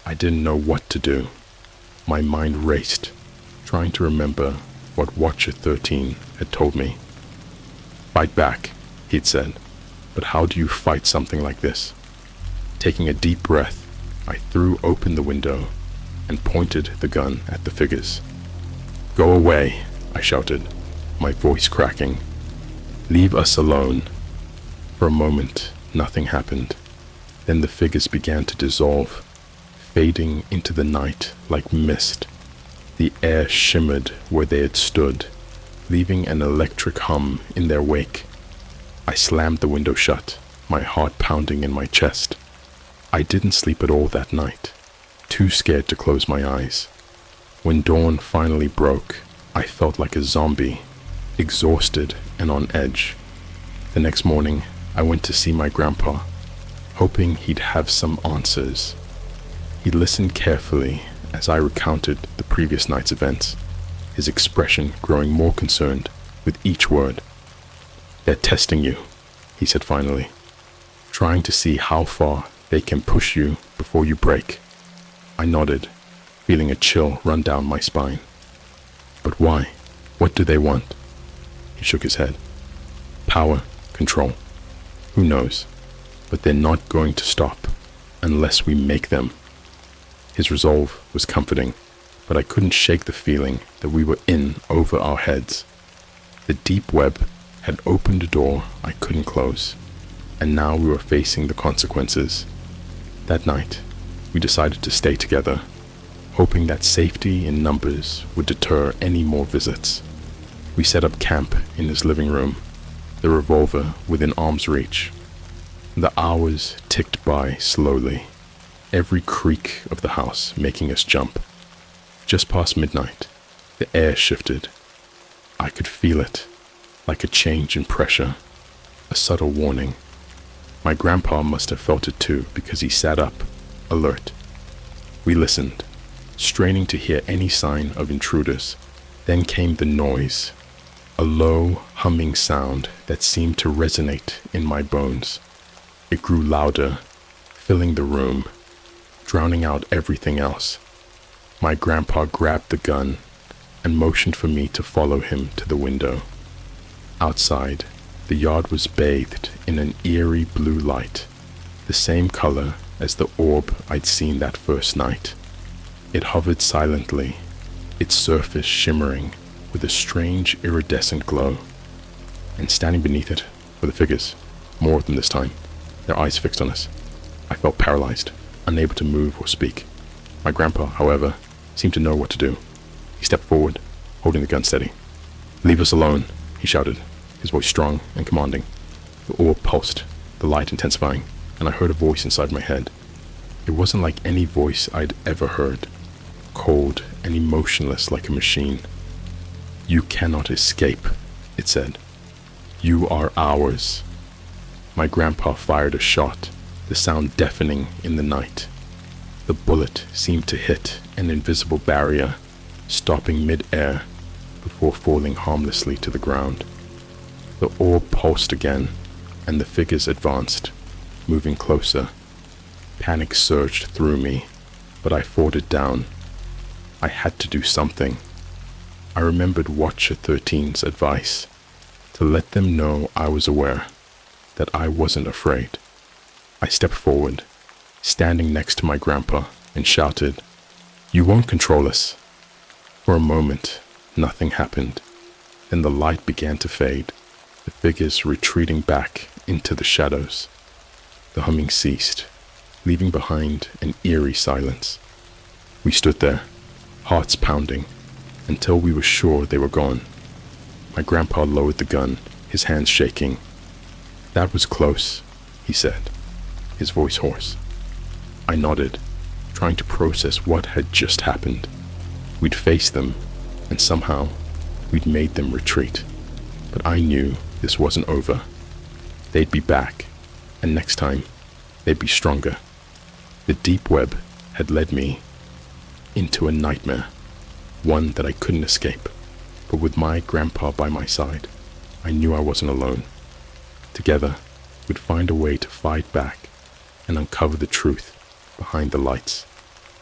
I didn't know what to do. My mind raced, trying to remember what Watcher 13 had told me. "Fight back," he'd said. "But how do you fight something like this?" Taking a deep breath, I threw open the window and pointed the gun at the figures. "Go away," I shouted, my voice cracking. "Leave us alone." For a moment, nothing happened. Then the figures began to dissolve, fading into the night like mist. The air shimmered where they had stood, leaving an electric hum in their wake. I slammed the window shut, my heart pounding in my chest. I didn't sleep at all that night, too scared to close my eyes. When dawn finally broke, I felt like a zombie, exhausted and on edge. The next morning, I went to see my grandpa, hoping he'd have some answers. He listened carefully as I recounted the previous night's events, his expression growing more concerned with each word. "They're testing you," he said finally, "trying to see how far they can push you before you break." I nodded, feeling a chill run down my spine. "But why? What do they want?" He shook his head. "Power, control. Who knows? But they're not going to stop unless we make them." His resolve was comforting, but I couldn't shake the feeling that we were in over our heads. The deep web had opened a door I couldn't close, and now we were facing the consequences. That night, we decided to stay together, hoping that safety in numbers would deter any more visits. We set up camp in his living room, the revolver within arm's reach. The hours ticked by slowly, every creak of the house making us jump. Just past midnight, the air shifted. I could feel it, like a change in pressure, a subtle warning. My grandpa must have felt it too, because he sat up, alert. We listened, straining to hear any sign of intruders. Then came the noise, a low, humming sound that seemed to resonate in my bones. It grew louder, filling the room, drowning out everything else. My grandpa grabbed the gun and motioned for me to follow him to the window. Outside, The yard was bathed in an eerie blue light, the same color as the orb I'd seen that first night. It hovered silently, its surface shimmering with a strange iridescent glow. And standing beneath it were the figures, more of them this time, their eyes fixed on us. I felt paralyzed, unable to move or speak. My grandpa, however, seemed to know what to do. He stepped forward, holding the gun steady. "Leave us alone," he shouted, his voice strong and commanding. The orb pulsed, the light intensifying, and I heard a voice inside my head. It wasn't like any voice I'd ever heard, cold and emotionless like a machine. "You cannot escape," it said. "You are ours." My grandpa fired a shot, the sound deafening in the night. The bullet seemed to hit an invisible barrier, stopping mid-air before falling harmlessly to the ground. The orb pulsed again, and the figures advanced, moving closer. Panic surged through me, but I fought it down. I had to do something. I remembered Watcher 13's advice, to let them know I was aware, that I wasn't afraid. I stepped forward, standing next to my grandpa, and shouted, "You won't control us." For a moment, nothing happened. Then the light began to fade, the figures retreating back into the shadows. The humming ceased, leaving behind an eerie silence. We stood there, hearts pounding, until we were sure they were gone. My grandpa lowered the gun, his hands shaking. "That was close," he said, his voice hoarse. I nodded, trying to process what had just happened. We'd faced them, and somehow we'd made them retreat. But I knew this wasn't over. They'd be back, and next time, they'd be stronger. The deep web had led me into a nightmare, one that I couldn't escape. But with my grandpa by my side, I knew I wasn't alone. Together, we'd find a way to fight back and uncover the truth behind the lights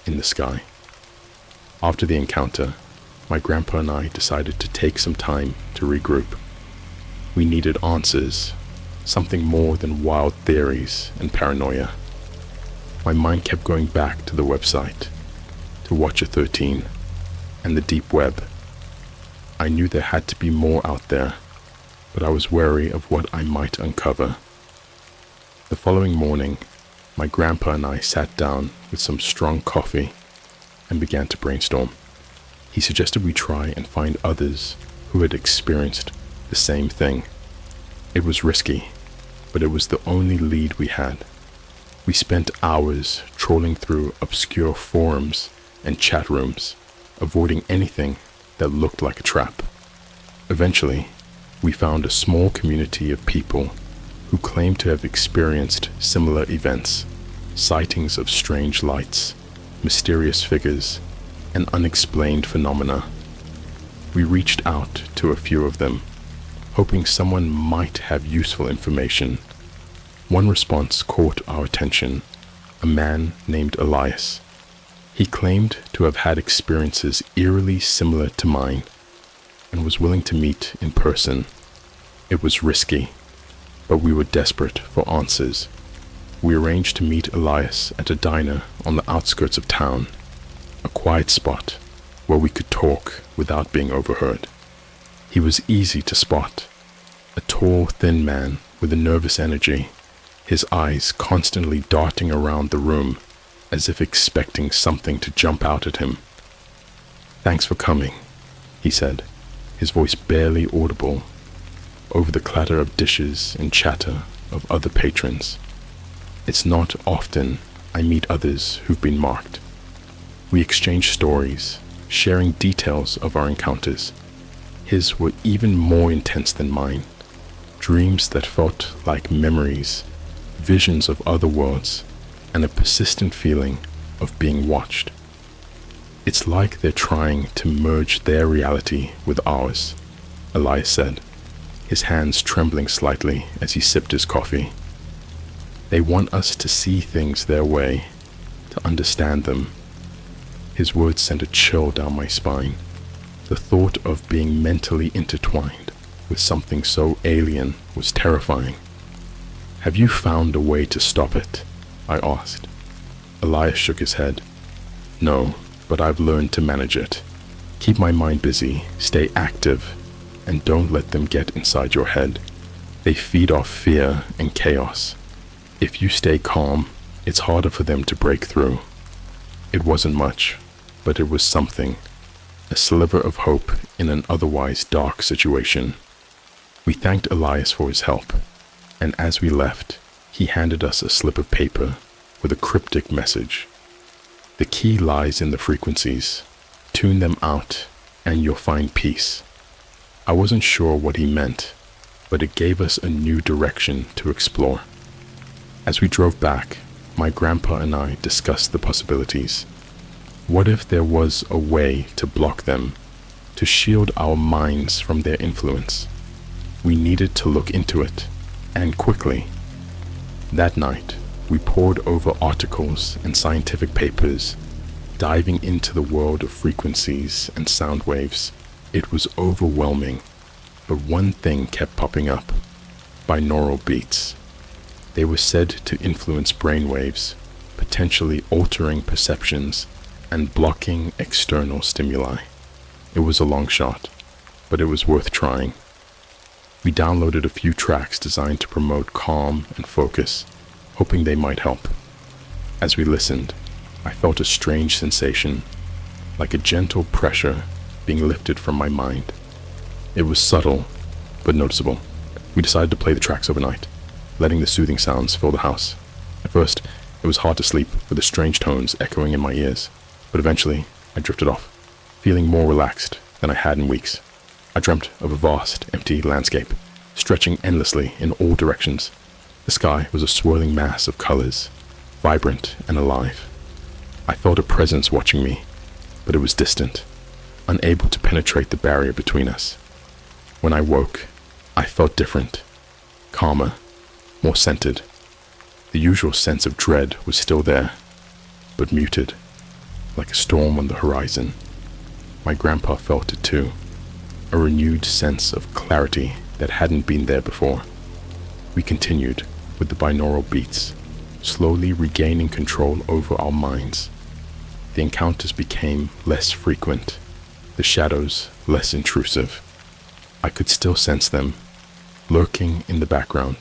in the sky. After the encounter, my grandpa and I decided to take some time to regroup. We needed answers, something more than wild theories and paranoia. My mind kept going back to the website, to Watcher 13, and the deep web. I knew there had to be more out there, but I was wary of what I might uncover. The following morning, my grandpa and I sat down with some strong coffee and began to brainstorm. He suggested we try and find others who had experienced the same thing. It was risky, but it was the only lead we had. We spent hours trawling through obscure forums and chat rooms, avoiding anything that looked like a trap. Eventually, we found a small community of people who claimed to have experienced similar events, sightings of strange lights, mysterious figures, and unexplained phenomena. We reached out to a few of them, hoping someone might have useful information. One response caught our attention, a man named Elias. He claimed to have had experiences eerily similar to mine and was willing to meet in person. It was risky, but we were desperate for answers. We arranged to meet Elias at a diner on the outskirts of town, a quiet spot where we could talk without being overheard. He was easy to spot, a tall, thin man with a nervous energy, his eyes constantly darting around the room as if expecting something to jump out at him. "Thanks for coming," he said, his voice barely audible over the clatter of dishes and chatter of other patrons. "It's not often I meet others who've been marked." We exchanged stories, sharing details of our encounters. His were even more intense than mine, dreams that felt like memories, visions of other worlds, and a persistent feeling of being watched. "It's like they're trying to merge their reality with ours," Elias said, his hands trembling slightly as he sipped his coffee. "They want us to see things their way, to understand them." His words sent a chill down my spine, the thought of being mentally intertwined, with something so alien was terrifying. "Have you found a way to stop it?" I asked. Elias shook his head. "No, but I've learned to manage it. Keep my mind busy, stay active, and don't let them get inside your head. They feed off fear and chaos. If you stay calm, it's harder for them to break through." It wasn't much, but it was something. A sliver of hope in an otherwise dark situation. We thanked Elias for his help, and as we left, he handed us a slip of paper with a cryptic message. "The key lies in the frequencies. Tune them out, and you'll find peace." I wasn't sure what he meant, but it gave us a new direction to explore. As we drove back, my grandpa and I discussed the possibilities. What if there was a way to block them, to shield our minds from their influence? We needed to look into it, and quickly. That night, we pored over articles and scientific papers, diving into the world of frequencies and sound waves. It was overwhelming, but one thing kept popping up: binaural beats. They were said to influence brainwaves, potentially altering perceptions and blocking external stimuli. It was a long shot, but it was worth trying. We downloaded a few tracks designed to promote calm and focus, hoping they might help. As we listened, I felt a strange sensation, like a gentle pressure being lifted from my mind. It was subtle, but noticeable. We decided to play the tracks overnight, letting the soothing sounds fill the house. At first, it was hard to sleep with the strange tones echoing in my ears, but eventually I drifted off, feeling more relaxed than I had in weeks. I dreamt of a vast, empty landscape, stretching endlessly in all directions. The sky was a swirling mass of colors, vibrant and alive. I felt a presence watching me, but it was distant, unable to penetrate the barrier between us. When I woke, I felt different, calmer, more centered. The usual sense of dread was still there, but muted, like a storm on the horizon. My grandpa felt it too, a renewed sense of clarity that hadn't been there before. We continued with the binaural beats, slowly regaining control over our minds. The encounters became less frequent, the shadows less intrusive. I could still sense them, lurking in the background,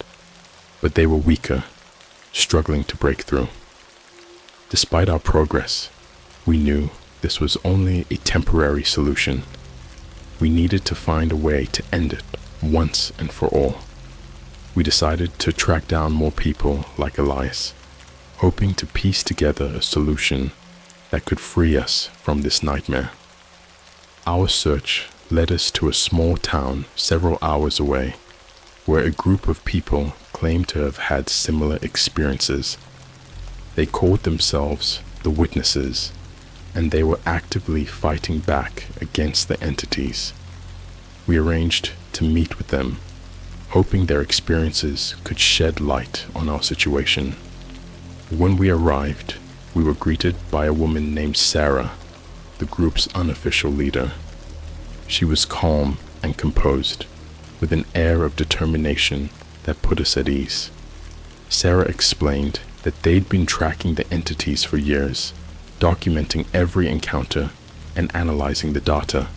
but they were weaker, struggling to break through. Despite our progress, we knew this was only a temporary solution. We needed to find a way to end it once and for all. We decided to track down more people like Elias, hoping to piece together a solution that could free us from this nightmare. Our search led us to a small town several hours away, where a group of people claimed to have had similar experiences. They called themselves the Witnesses, and they were actively fighting back against the entities. We arranged to meet with them, hoping their experiences could shed light on our situation. When we arrived, we were greeted by a woman named Sarah, the group's unofficial leader. She was calm and composed, with an air of determination that put us at ease. Sarah explained that they'd been tracking the entities for years, documenting every encounter and analyzing the data.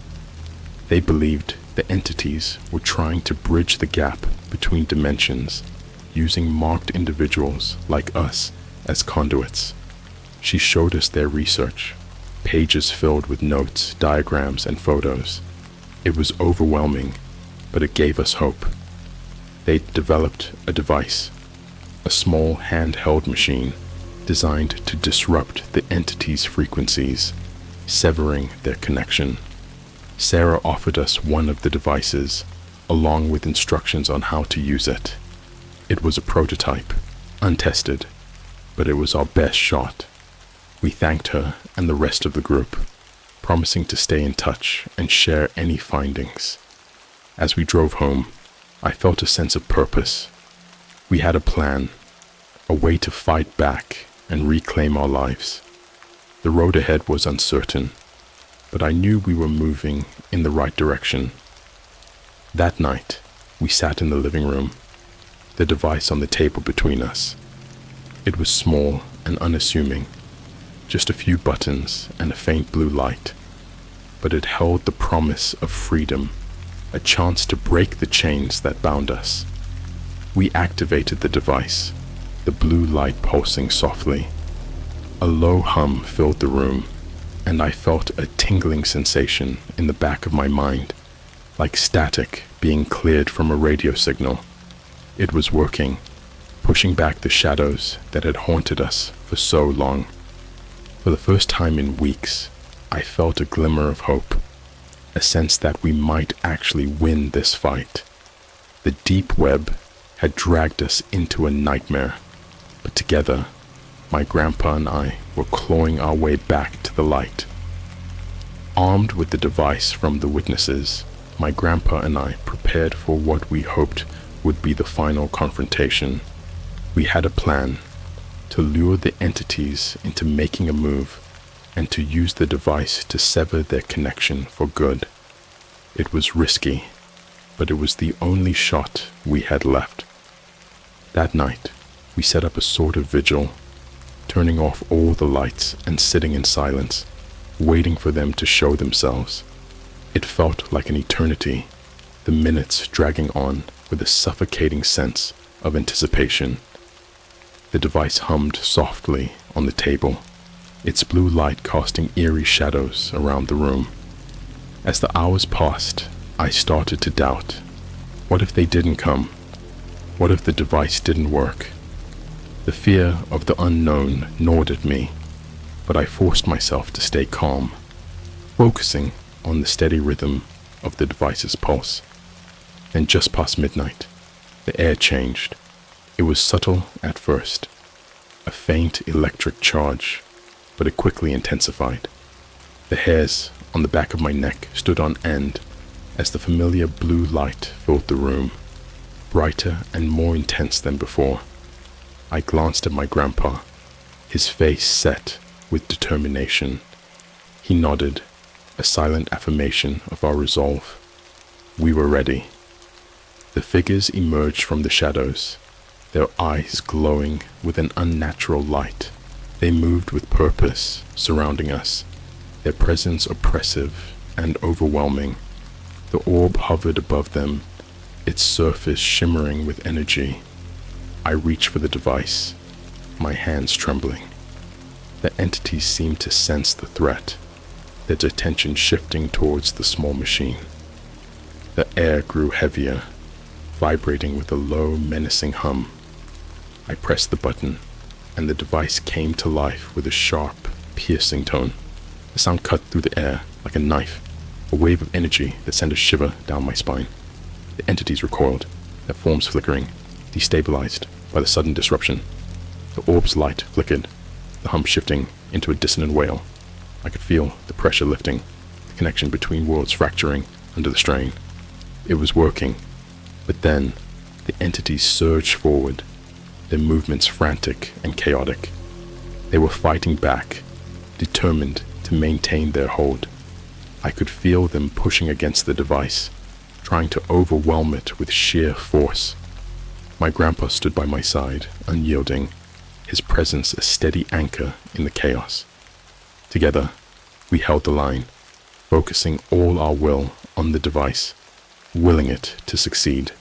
They believed the entities were trying to bridge the gap between dimensions, using marked individuals like us as conduits. She showed us their research, pages filled with notes, diagrams, and photos. It was overwhelming, but it gave us hope. They'd developed a device, a small handheld machine designed to disrupt the entity's frequencies, severing their connection. Sarah offered us one of the devices, along with instructions on how to use it. It was a prototype, untested, but it was our best shot. We thanked her and the rest of the group, promising to stay in touch and share any findings. As we drove home, I felt a sense of purpose. We had a plan, a way to fight back and reclaim our lives. The road ahead was uncertain, but I knew we were moving in the right direction. That night, we sat in the living room, the device on the table between us. It was small and unassuming, just a few buttons and a faint blue light, but it held the promise of freedom, a chance to break the chains that bound us. We activated the device, the blue light pulsing softly. A low hum filled the room, and I felt a tingling sensation in the back of my mind, like static being cleared from a radio signal. It was working, pushing back the shadows that had haunted us for so long. For the first time in weeks, I felt a glimmer of hope, a sense that we might actually win this fight. The deep web had dragged us into a nightmare, but together, my grandpa and I were clawing our way back to the light. Armed with the device from the witnesses, my grandpa and I prepared for what we hoped would be the final confrontation. We had a plan: to lure the entities into making a move and to use the device to sever their connection for good. It was risky, but it was the only shot we had left. That night, we set up a sort of vigil, turning off all the lights and sitting in silence, waiting for them to show themselves. It felt like an eternity, the minutes dragging on with a suffocating sense of anticipation. The device hummed softly on the table, its blue light casting eerie shadows around the room. As the hours passed, I started to doubt. What if they didn't come? What if the device didn't work? The fear of the unknown gnawed at me, but I forced myself to stay calm, focusing on the steady rhythm of the device's pulse. Then just past midnight, the air changed. It was subtle at first, a faint electric charge, but it quickly intensified. The hairs on the back of my neck stood on end as the familiar blue light filled the room, brighter and more intense than before. I glanced at my grandpa, his face set with determination. He nodded, a silent affirmation of our resolve. We were ready. The figures emerged from the shadows, their eyes glowing with an unnatural light. They moved with purpose, surrounding us, their presence oppressive and overwhelming. The orb hovered above them, its surface shimmering with energy. I reached for the device, my hands trembling. The entities seemed to sense the threat, their attention shifting towards the small machine. The air grew heavier, vibrating with a low, menacing hum. I pressed the button, and the device came to life with a sharp, piercing tone. The sound cut through the air like a knife, a wave of energy that sent a shiver down my spine. The entities recoiled, their forms flickering, destabilized by the sudden disruption. The orb's light flickered, the hum shifting into a dissonant wail. I could feel the pressure lifting, the connection between worlds fracturing under the strain. It was working, but then the entities surged forward, their movements frantic and chaotic. They were fighting back, determined to maintain their hold. I could feel them pushing against the device, trying to overwhelm it with sheer force. My grandpa stood by my side, unyielding, his presence a steady anchor in the chaos. Together, we held the line, focusing all our will on the device, willing it to succeed.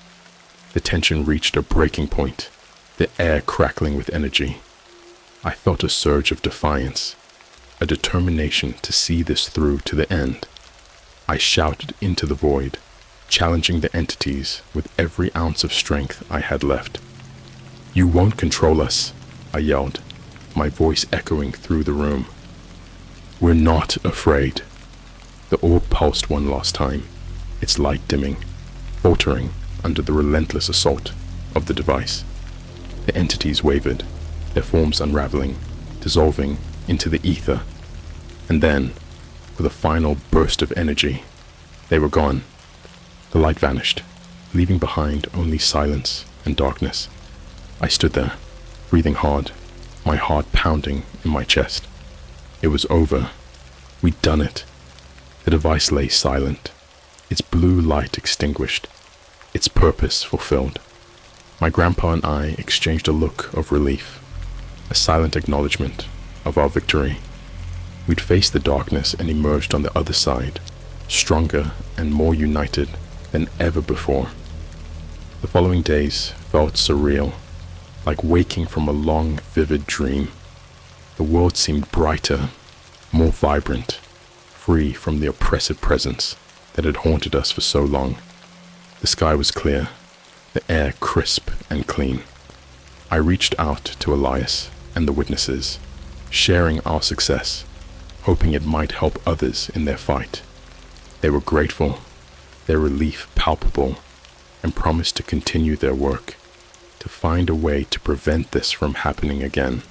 The tension reached a breaking point, the air crackling with energy. I felt a surge of defiance, a determination to see this through to the end. I shouted into the void, challenging the entities with every ounce of strength I had left. "You won't control us," I yelled, my voice echoing through the room. "We're not afraid." The orb pulsed one last time, its light dimming, faltering under the relentless assault of the device. The entities wavered, their forms unraveling, dissolving into the ether. And then, with a final burst of energy, they were gone. The light vanished, leaving behind only silence and darkness. I stood there, breathing hard, my heart pounding in my chest. It was over. We'd done it. The device lay silent, its blue light extinguished. its purpose fulfilled. My grandpa and I exchanged a look of relief, a silent acknowledgement of our victory. We'd faced the darkness and emerged on the other side, stronger and more united than ever before. The following days felt surreal, like waking from a long, vivid dream. The world seemed brighter, more vibrant, free from the oppressive presence that had haunted us for so long. The sky was clear, the air crisp and clean. I reached out to Elias and the witnesses, sharing our success, hoping it might help others in their fight. They were grateful, their relief palpable, and promised to continue their work, to find a way to prevent this from happening again.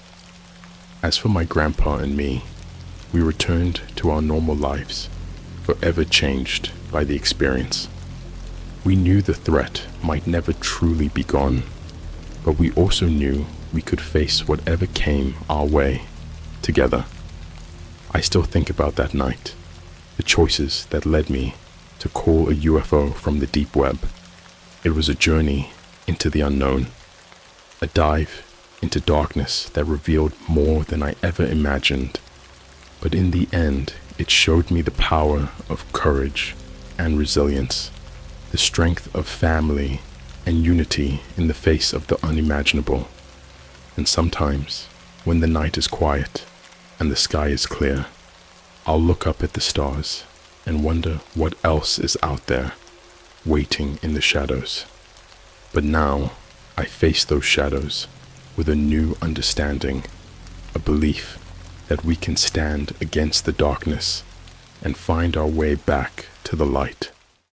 As for my grandpa and me, we returned to our normal lives, forever changed by the experience. We knew the threat might never truly be gone, but we also knew we could face whatever came our way together. I still think about that night, the choices that led me to call a UFO from the deep web. It was a journey into the unknown, a dive into darkness that revealed more than I ever imagined. But in the end, it showed me the power of courage and resilience, the strength of family and unity in the face of the unimaginable. And sometimes, when the night is quiet and the sky is clear, I'll look up at the stars and wonder what else is out there, waiting in the shadows. But now, I face those shadows with a new understanding, a belief that we can stand against the darkness and find our way back to the light.